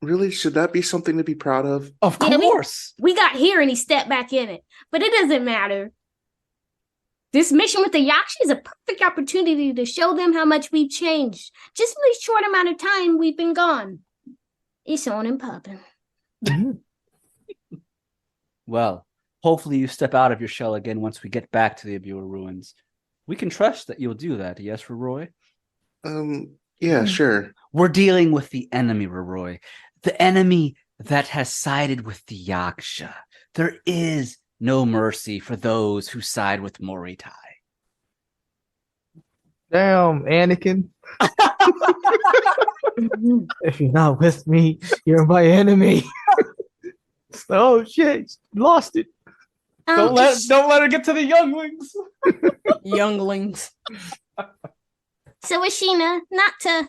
Really? Should that be something to be proud of? Of Yeah, course. We got here and he stepped back in it. But it doesn't matter. This mission with the Yaksha is a perfect opportunity to show them how much we've changed. Just in the short amount of time we've been gone. It's on and popping. Well, hopefully you step out of your shell again once we get back to the Amiwa ruins. We can trust that you'll do that, yes, Roroi? Yeah, sure. We're dealing with the enemy, Roroi. The enemy that has sided with the Yaksha. There is no mercy for those who side with Moritai. Damn, Anakin. If you're not with me, you're my enemy. Oh, shit. Lost it. Don't let her get to the younglings. Younglings. So Ashina, not to,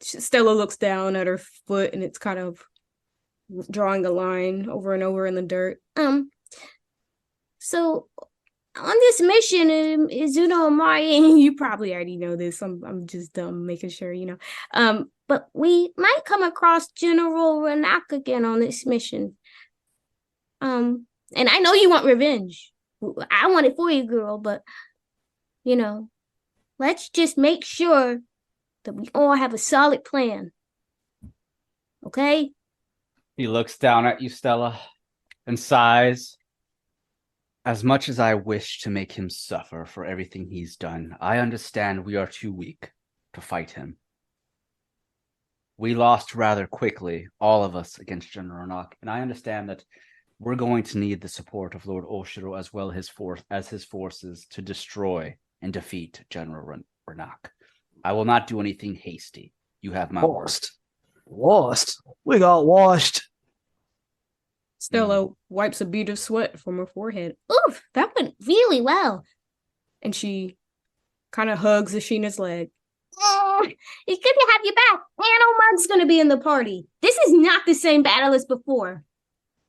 Stella looks down at her foot and it's kind of drawing a line over and over in the dirt. So on this mission, Mizuno Amari, you probably already know this. I'm just making sure you know. But we might come across General Ronak again on this mission. And I know you want revenge. I want it for you, girl. But let's just make sure that we all have a solid plan. Okay? He looks down at you, Stella, and sighs. As much as I wish to make him suffer for everything he's done, I understand we are too weak to fight him. We lost rather quickly, all of us, against General Ronak, and I understand that we're going to need the support of Lord Oshiro as well as his forces to destroy and defeat General Ronak. I will not do anything hasty. You have my word. Lost. We got washed. Stella wipes a bead of sweat from her forehead, Oof, that went really well. and she kind of hugs Ashina's leg. It's good to have you back. And Omug's gonna be in the party. This is not the same battle as before.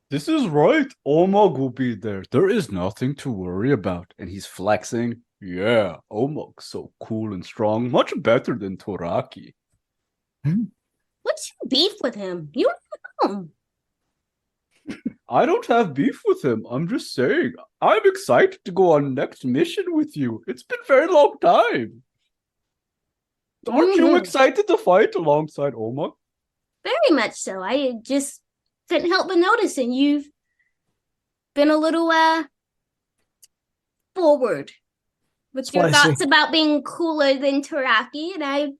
This is right. Omug will be there. There is nothing to worry about. And he's flexing. Yeah, Omug's so cool and strong. Much better than Toraki. What's your beef with him? You don't know. I don't have beef with him. I'm just saying. I'm excited to go on next mission with you. It's been a very long time. Aren't you excited to fight alongside Omug? Very much so. I just couldn't help but noticing you've been a little forward with your Spicy. thoughts about being cooler than Toraki, and I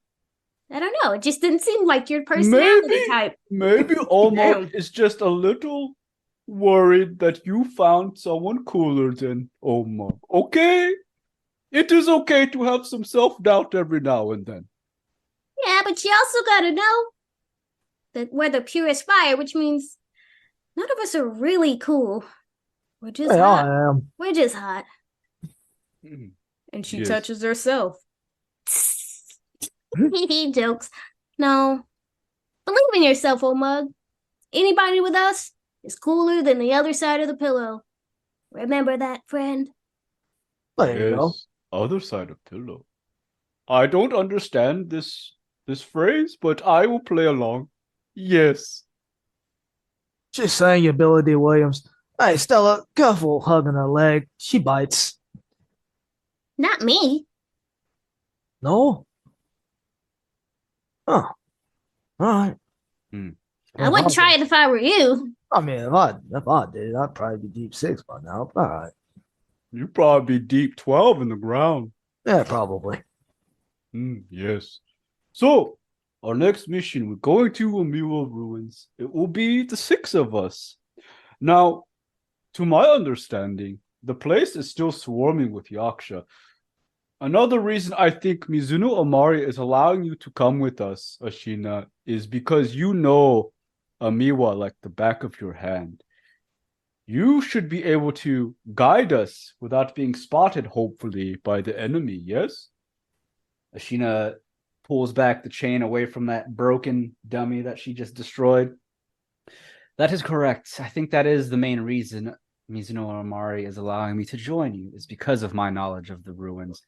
don't know. It just didn't seem like your personality type. Maybe Omug is just a little worried that you found someone cooler than Omug. Okay? It is okay to have some self-doubt every now and then. Yeah, but you also gotta know that we're the purest fire, which means none of us are really cool. We're just Hey, hot. I am. We're just hot. And she Yes. touches herself. He jokes. No. Believe in yourself, Omug. Anybody with us is cooler than the other side of the pillow. Remember that, friend? There you go. Yes, other side of pillow. I don't understand this phrase, but I will play along. Yes. Just saying, you Billy D. Williams. Hey, Stella, careful hugging her leg. She bites. Not me. No? Oh. All right. I wouldn't try it if I were you. I mean, if I did, I'd probably be deep 6 by now. All right. You'd probably be deep 12 in the ground. Yeah, probably. Yes. So, our next mission, we're going to Amiwa ruins. It will be the 6 of us. Now, to my understanding, the place is still swarming with Yaksha. Another reason I think Mizuno Amari is allowing you to come with us, Ashina, is because you know Amiwa like the back of your hand. You should be able to guide us without being spotted, hopefully, by the enemy, yes? Ashina pulls back the chain away from that broken dummy that she just destroyed. That is correct. I think that is the main reason Mizuno Amari is allowing me to join you, is because of my knowledge of the ruins.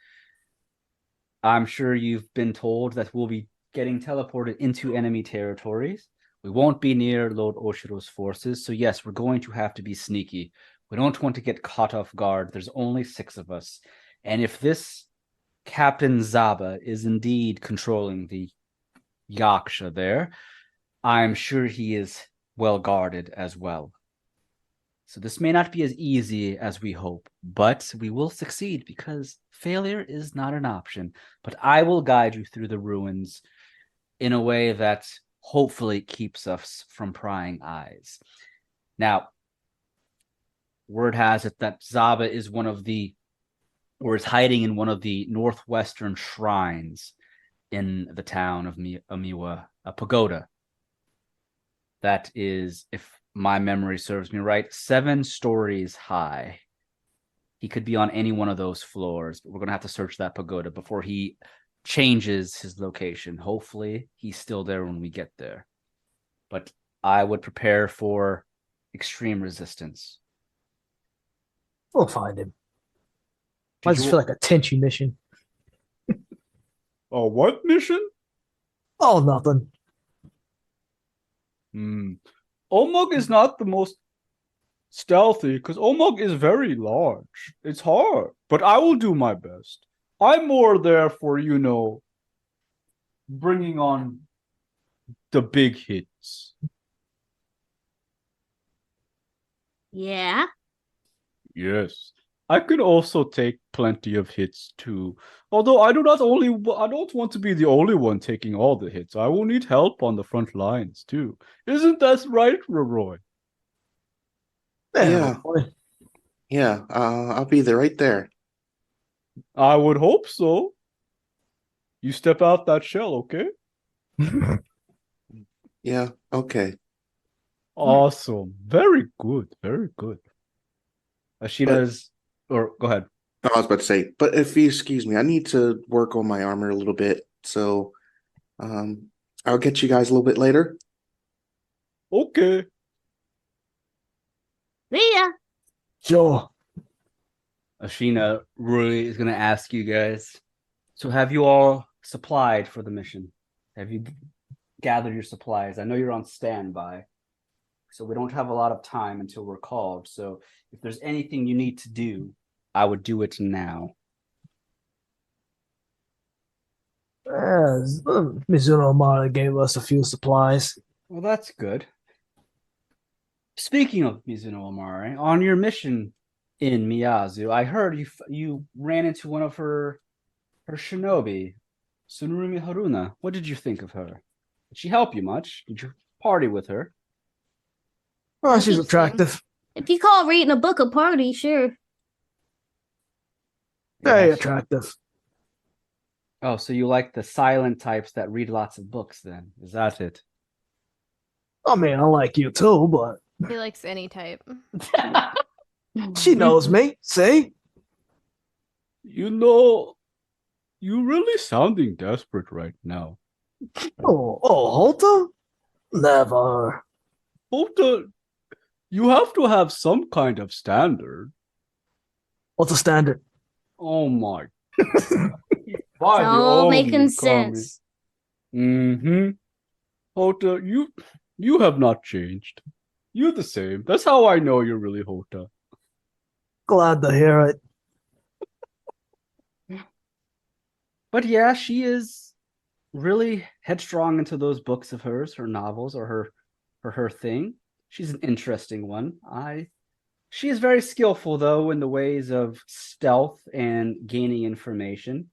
I'm sure you've been told that we'll be getting teleported into enemy territories. We won't be near Lord Oshiro's forces, so yes, we're going to have to be sneaky. We don't want to get caught off guard. There's only 6 of us. And if this Captain Zaba is indeed controlling the Yaksha there, I'm sure he is well guarded as well. So this may not be as easy as we hope, but we will succeed because failure is not an option. But I will guide you through the ruins in a way that hopefully keeps us from prying eyes. Now, word has it that Zaba is is hiding in one of the northwestern shrines in the town of Amiwa, a pagoda. That is, if my memory serves me right, 7 stories high. He could be on any one of those floors, but we're going to have to search that pagoda before he changes his location. Hopefully, he's still there when we get there. But I would prepare for extreme resistance. We'll find him. I just feel like a Tenchi mission. A what mission? Oh, nothing. Omug is not the most stealthy because Omug is very large. It's hard, but I will do my best. I'm more there for, bringing on the big hits. Yeah. Yes. I can also take plenty of hits too. Although I don't want to be the only one taking all the hits. I will need help on the front lines too. Isn't that right, Roroi? Yeah. boy. Yeah, I'll be there right there. I would hope so. You step out that shell, okay? Yeah. Okay. Awesome. Very good. Very good. But Ashina's, or go ahead. I was about to say, but if you excuse me, I need to work on my armor a little bit. So I'll get you guys a little bit later. Okay. See ya. Sure. Ashina really is going to ask you guys. So, have you all supplied for the mission? Have you gathered your supplies? I know you're on standby, so we don't have a lot of time until we're called. So, if there's anything you need to do, I would do it now. Mizuno Amari gave us a few supplies. Well, that's good. Speaking of Mizuno Amari, on your mission in Miyazu, I heard you ran into one of her shinobi, Sunurumi Haruna. What did you think of her? Did she help you much? Did you party with her? Oh, she's think so. attractive. If you call reading a book a party, sure. Very Yes. attractive. Oh, so you like the silent types that read lots of books then? Is that it? I mean, I like you too, but He likes any type. she knows me. See? You know, you're really sounding desperate right now. Oh, Houta? Never. Houta, you have to have some kind of standard. What's the standard? Oh my. It's all making sense. Mm-hmm. Houta, you have not changed. You're the same. That's how I know you're really Houta. Glad to hear it. But yeah, she is really headstrong into those books of hers, her novels, or her thing. She's an interesting one. She is very skillful though in the ways of stealth and gaining information.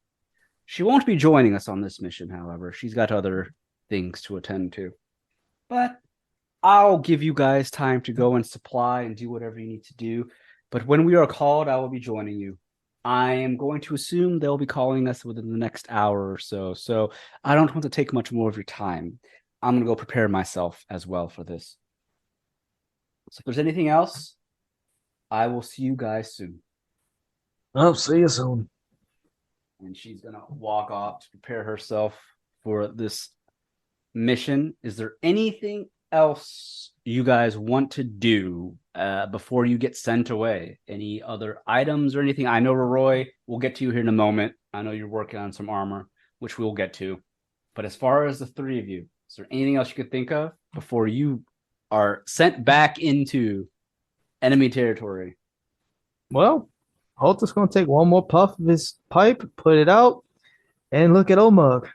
She won't be joining us on this mission, however. She's got other things to attend to. But I'll give you guys time to go and supply and do whatever you need to do. But when we are called, I will be joining you. I am going to assume they'll be calling us within the next hour or so. So I don't want to take much more of your time. I'm going to go prepare myself as well for this. So if there's anything else, I will see you guys soon. I'll see you soon. And she's going to walk off to prepare herself for this mission. Is there anything else you guys want to do before you get sent away? Any other items or anything? I know Roroi, we'll get to you here in a moment. I know you're working on some armor, which we'll get to. But as far as the three of you, is there anything else you could think of before you are sent back into enemy territory? Well, Houta's going to take one more puff of his pipe, put it out, and look at Omug.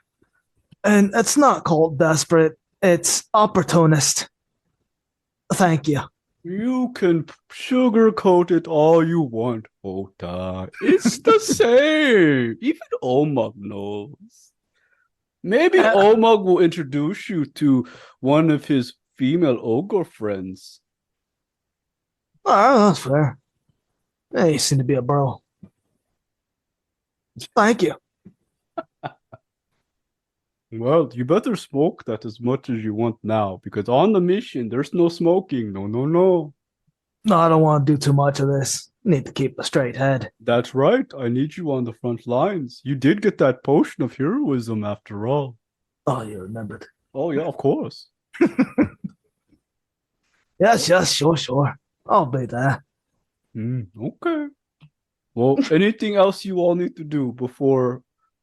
And it's not called desperate. It's opportunist. Thank you. You can sugarcoat it all you want, Houta. It's the same. Even Omug knows. Maybe Omug will introduce you to one of his female ogre friends. Oh, that's fair. Hey, you seem to be a bro. Thank you. Well, you better smoke that as much as you want now, because on the mission, there's no smoking. No, no, no. No, I don't want to do too much of this. Need to keep a straight head. That's right. I need you on the front lines. You did get that potion of heroism after all. Oh, you remembered. Oh, yeah, of course. Yes, sure. I'll be there. Okay. Well, anything else you all need to do before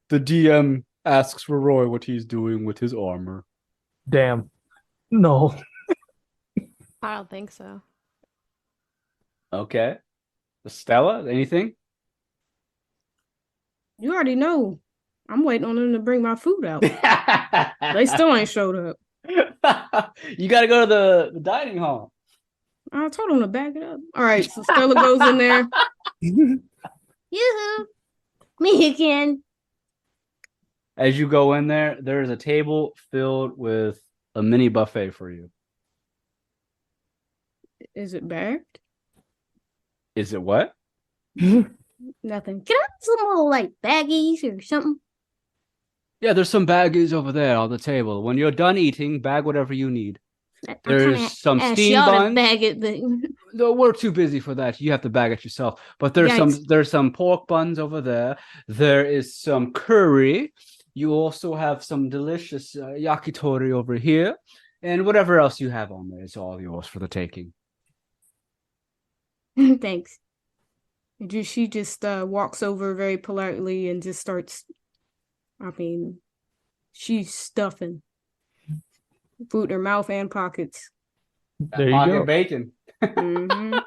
the DM asks Roroi what he's doing with his armor? Damn. No. I don't think so. Okay. Stella, anything? You already know. I'm waiting on them to bring my food out. They still ain't showed up. You got to go to the dining hall. I told them to back it up. All right, so Stella goes in there. Yoo-hoo. Me again. As you go in there, there is a table filled with a mini buffet for you. Is it bagged? Is it what? Nothing. Can I have some little like baggies or something? Yeah, there's some baggies over there on the table. When you're done eating, bag whatever you need. There's some steam buns. Bag it, but No, we're too busy for that. You have to bag it yourself. But there's some pork buns over there. There is some curry. You also have some delicious yakitori over here, and whatever else you have on there is all yours for the taking. thanks. She just walks over very politely and just starts. I mean, she's stuffing food in her mouth and pockets. There you Pocket go. bacon. Mhm.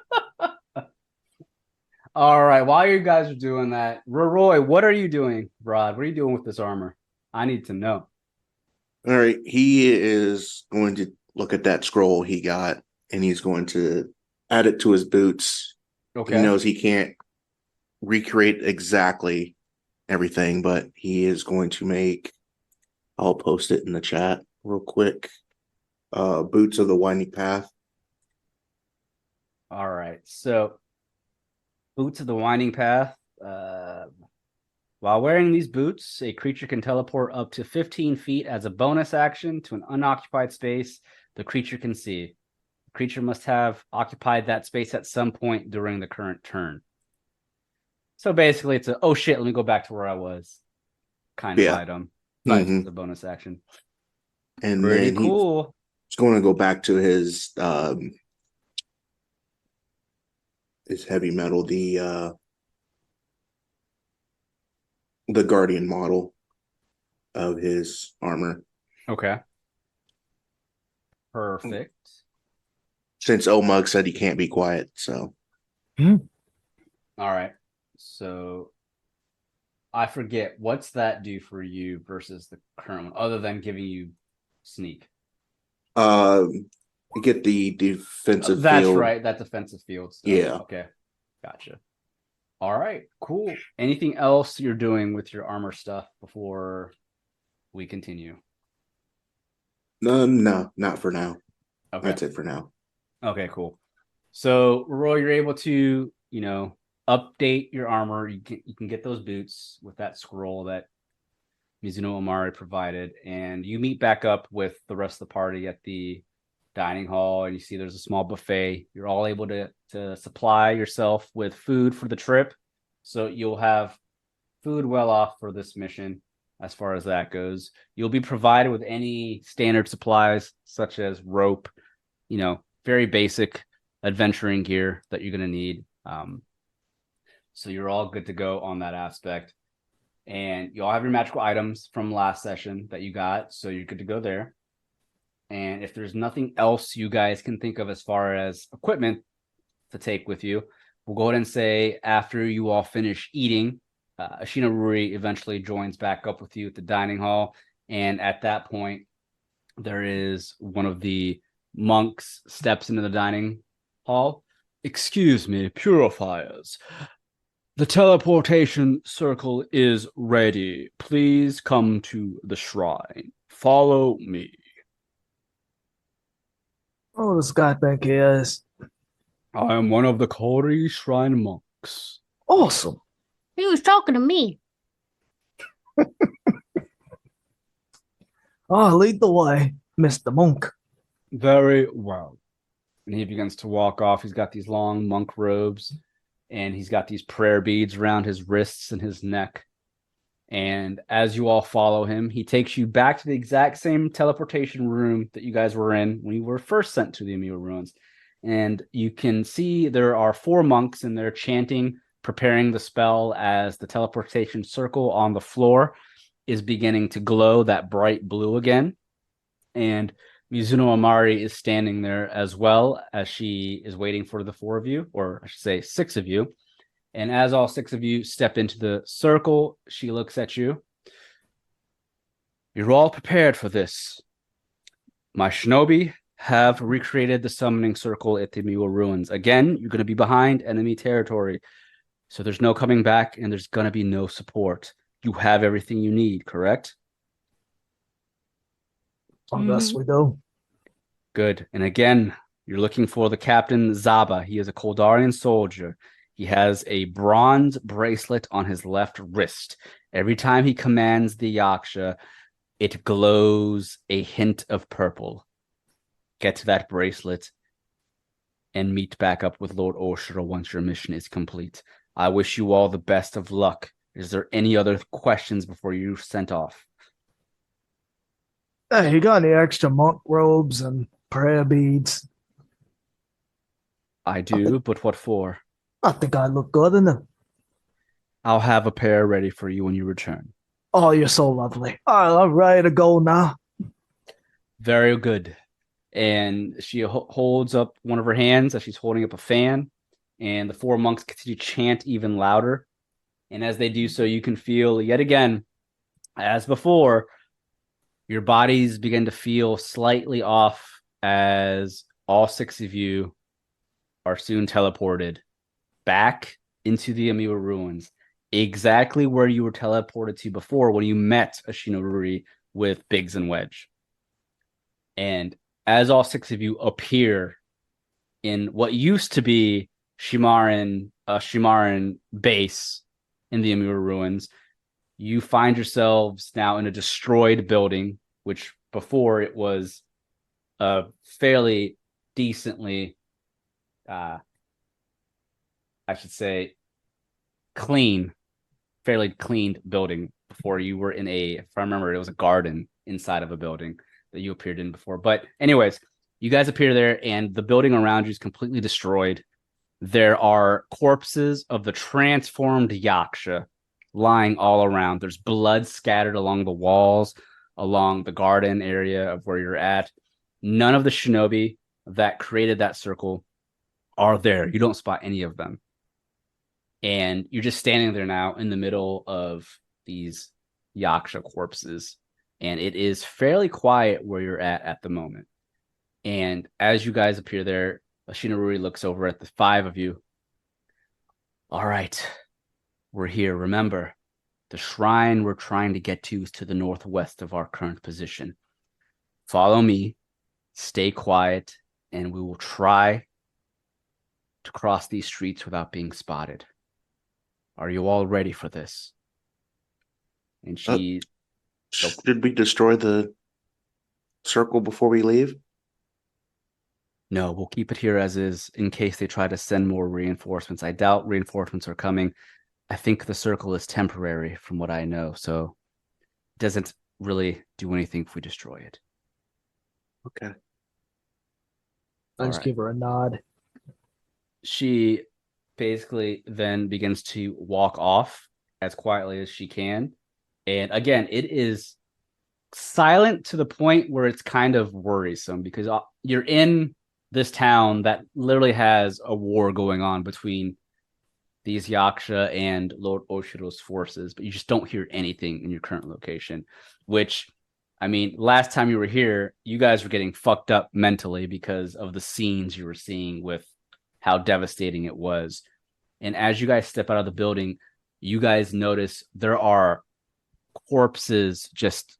All right. While you guys are doing that, Roroi, what are you doing, Rod? What are you doing with this armor? I need to know. All right, he is going to look at that scroll he got, and he's going to add it to his boots. Okay. He knows he can't recreate exactly everything, but he is going to make. I'll post it in the chat real quick. Boots of the Winding Path. All right. So, Boots of the Winding Path. While wearing these boots, a creature can teleport up to 15 feet as a bonus action to an unoccupied space the creature can see. The creature must have occupied that space at some point during the current turn. So basically, it's a, oh shit, let me go back to where I was kind of item. But it's a bonus action. And Pretty then cool. he's going to go back to his heavy metal, the Guardian model of his armor. Okay. Perfect. Since Omug said he can't be quiet, so. All right. So I forget, what's that do for you versus the current one, other than giving you sneak? You get the defensive That's field. right. That defensive field stuff. Yeah. Okay. Gotcha. All right. Cool. Anything else you're doing with your armor stuff before we continue? No, not for now. Okay. That's it for now. Okay, cool. So, Roy, you're able to, update your armor. You can get those boots with that scroll that Mizuno Amari provided, and you meet back up with the rest of the party at the dining hall, and you see there's a small buffet. You're all able to supply yourself with food for the trip, so you'll have food well off for this mission as far as that goes. You'll be provided with any standard supplies such as rope, very basic adventuring gear that you're going to need. So you're all good to go on that aspect. And you all have your magical items from last session that you got, so you're good to go there. And if there's nothing else you guys can think of as far as equipment to take with you, we'll go ahead and say after you all finish eating, Ashina Ruri eventually joins back up with you at the dining hall. And at that point, there is one of the monks steps into the dining hall. Excuse me, purifiers. The teleportation circle is ready. Please come to the shrine. Follow me. Oh, this guy back here is I am one of the Kaori Shrine monks. awesome. He was talking to me. Lead the way, Mr. Monk. Very well. And he begins to walk off. He's got these long monk robes, and he's got these prayer beads around his wrists and his neck. And as you all follow him, he takes you back to the exact same teleportation room that you guys were in when you were first sent to the Amiwa ruins. And you can see there are 4 monks in there chanting, preparing the spell as the teleportation circle on the floor is beginning to glow that bright blue again. And Mizuno Amari is standing there as well, as she is waiting for the 4 of you, or I should say 6 of you. And as all 6 of you step into the circle, she looks at you. You're all prepared for this. My shinobi have recreated the summoning circle at the Amiwa ruins. Again, you're going to be behind enemy territory, so there's no coming back, and there's going to be no support. You have everything you need, correct? Yes, we do. Good. And again, you're looking for the Captain Zaba. He is a Koldarian soldier. He has a bronze bracelet on his left wrist. Every time he commands the Yaksha, it glows a hint of purple. Get to that bracelet and meet back up with Lord Oshiro once your mission is complete. I wish you all the best of luck. Is there any other questions before you're sent off? Hey, you got any extra monk robes and prayer beads? I do, but what for? I think I look good in them. I'll have a pair ready for you when you return. Oh, you're so lovely. All right, I'm ready to go now. Very good. And she holds up one of her hands as she's holding up a fan, and the four monks continue to chant even louder. And as they do so, you can feel yet again, as before, your bodies begin to feel slightly off as all six of you are soon teleported back into the Amiwa ruins, exactly where you were teleported to before when you met Ashinoruri with Biggs and Wedge. And as all six of you appear in what used to be Shimaran base in the Amiwa ruins, you find yourselves now in a destroyed building, which before it was a fairly decently, I should say, fairly cleaned building. Before you were in if I remember, it was a garden inside of a building that you appeared in before. But anyways, you guys appear there and the building around you is completely destroyed. There are corpses of the transformed Yaksha lying all around. There's blood scattered along the walls, along the garden area of where you're at. None of the shinobi that created that circle are there. You don't spot any of them. And you're just standing there now in the middle of these Yaksha corpses. And it is fairly quiet where you're at the moment. And as you guys appear there, Ashinoruri looks over at the five of you. All right, we're here. Remember, the shrine we're trying to get to is to the northwest of our current position. Follow me, stay quiet, and we will try to cross these streets without being spotted. Are you all ready for this? And she... Should we destroy the circle before we leave? No, we'll keep it here as is in case they try to send more reinforcements. I doubt reinforcements are coming. I think the circle is temporary from what I know, so it doesn't really do anything if we destroy it. Okay. I just give her a nod. She basically then begins to walk off as quietly as she can. And again, it is silent to the point where it's kind of worrisome because you're in this town that literally has a war going on between these Yaksha and Lord Oshiro's forces, but you just don't hear anything in your current location, which, I mean, last time you were here, you guys were getting fucked up mentally because of the scenes you were seeing with how devastating it was. And as you guys step out of the building, you guys notice there are corpses just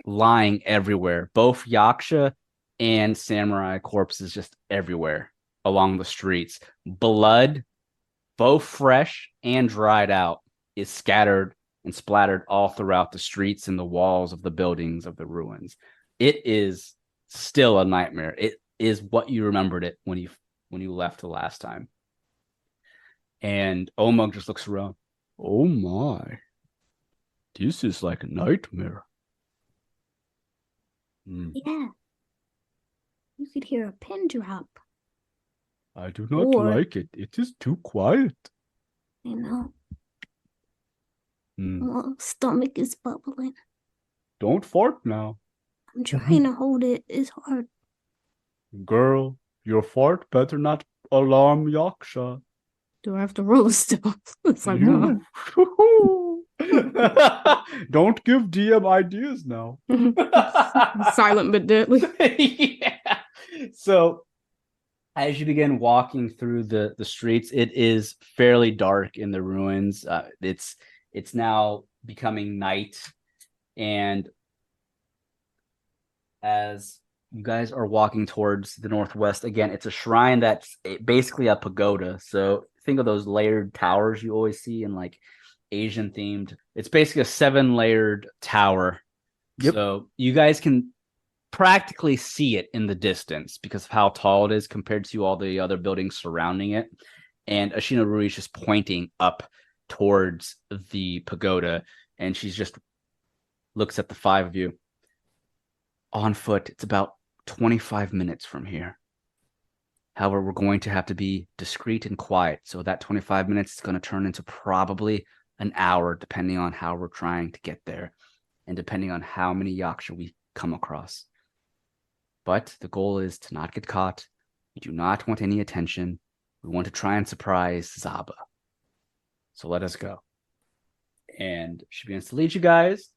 lying everywhere, both Yaksha and samurai corpses just everywhere along the streets. Blood, both fresh and dried out, is scattered and splattered all throughout the streets and the walls of the buildings of the ruins. It is still a nightmare. It is what you remembered it when you left the last time. And Omug just looks around. Oh my. This is like a nightmare. Yeah. You could hear a pin drop. I do not like it. It is too quiet. I know. My stomach is bubbling. Don't fart now. I'm trying to hold it. It's hard. Girl, your fart better not alarm Yaksha. Do I have to roll still? It's like, no. Don't give DM ideas now. Silent but deadly. Yeah. So as you begin walking through the streets, it is fairly dark in the ruins. It's now becoming night, and as You guys are walking towards the northwest. Again, it's a shrine that's basically a pagoda. So think of those layered towers you always see in like Asian themed. It's basically a 7-layered tower. Yep. So you guys can practically see it in the distance because of how tall it is compared to all the other buildings surrounding it. And Ashina Rui is just pointing up towards the pagoda, and she's just looks at the 5 of you. On foot, it's about 25 minutes from here. However, we're going to have to be discreet and quiet. So that 25 minutes is going to turn into probably an hour, depending on how we're trying to get there and depending on how many yaksha we come across. But the goal is to not get caught. We do not want any attention. We want to try and surprise Zaba. So let us go. And she begins to lead you guys.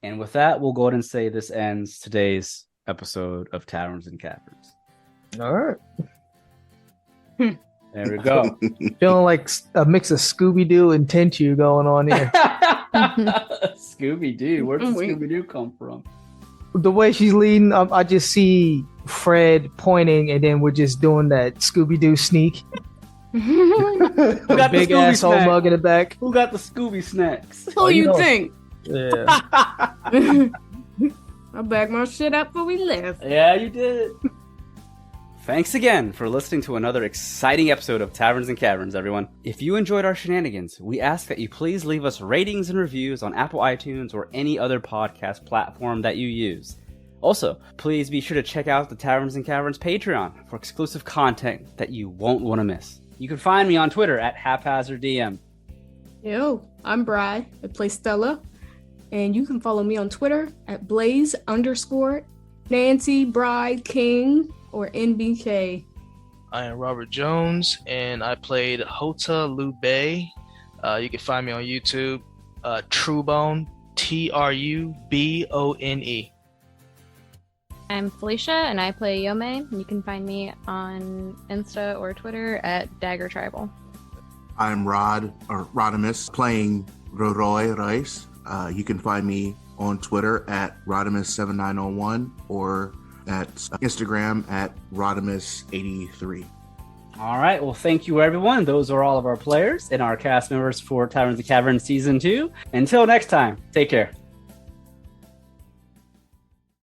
And with that, we'll go ahead and say this ends today's episode of Taverns and Caverns. All right. There we go. Feeling like a mix of Scooby-Doo and Tenchu going on here. Scooby-Doo. Where did Scooby-Doo come from? The way she's leading, I just see Fred pointing, and then we're just doing that Scooby-Doo sneak. got Big the Scooby asshole snack? mug in the back. Who got the Scooby snacks? Who you you know. think? Yeah. I bagged my shit up before we left. Yeah, you did. Thanks again for listening to another exciting episode of Taverns and Caverns, everyone. If you enjoyed our shenanigans, we ask that you please leave us ratings and reviews on Apple iTunes or any other podcast platform that you use. Also, please be sure to check out the Taverns and Caverns Patreon for exclusive content that you won't want to miss. You can find me on Twitter at HaphazardDM. Yo, I'm Brad. I play Stella. And you can follow me on Twitter at Blaze_Nancy Bride King or NBK. I am Robert Jones, and I played Houta Liu-bei. You can find me on YouTube, Trubone, Trubone. I'm Felicia, and I play Yome. You can find me on Insta or Twitter at daggertribal. I'm Rodimus, playing Roroi Royce. You can find me on Twitter at Rodimus7901 or at Instagram at Rodimus83. All right. Well, thank you, everyone. Those are all of our players and our cast members for Taverns and Caverns Season 2. Until next time, take care.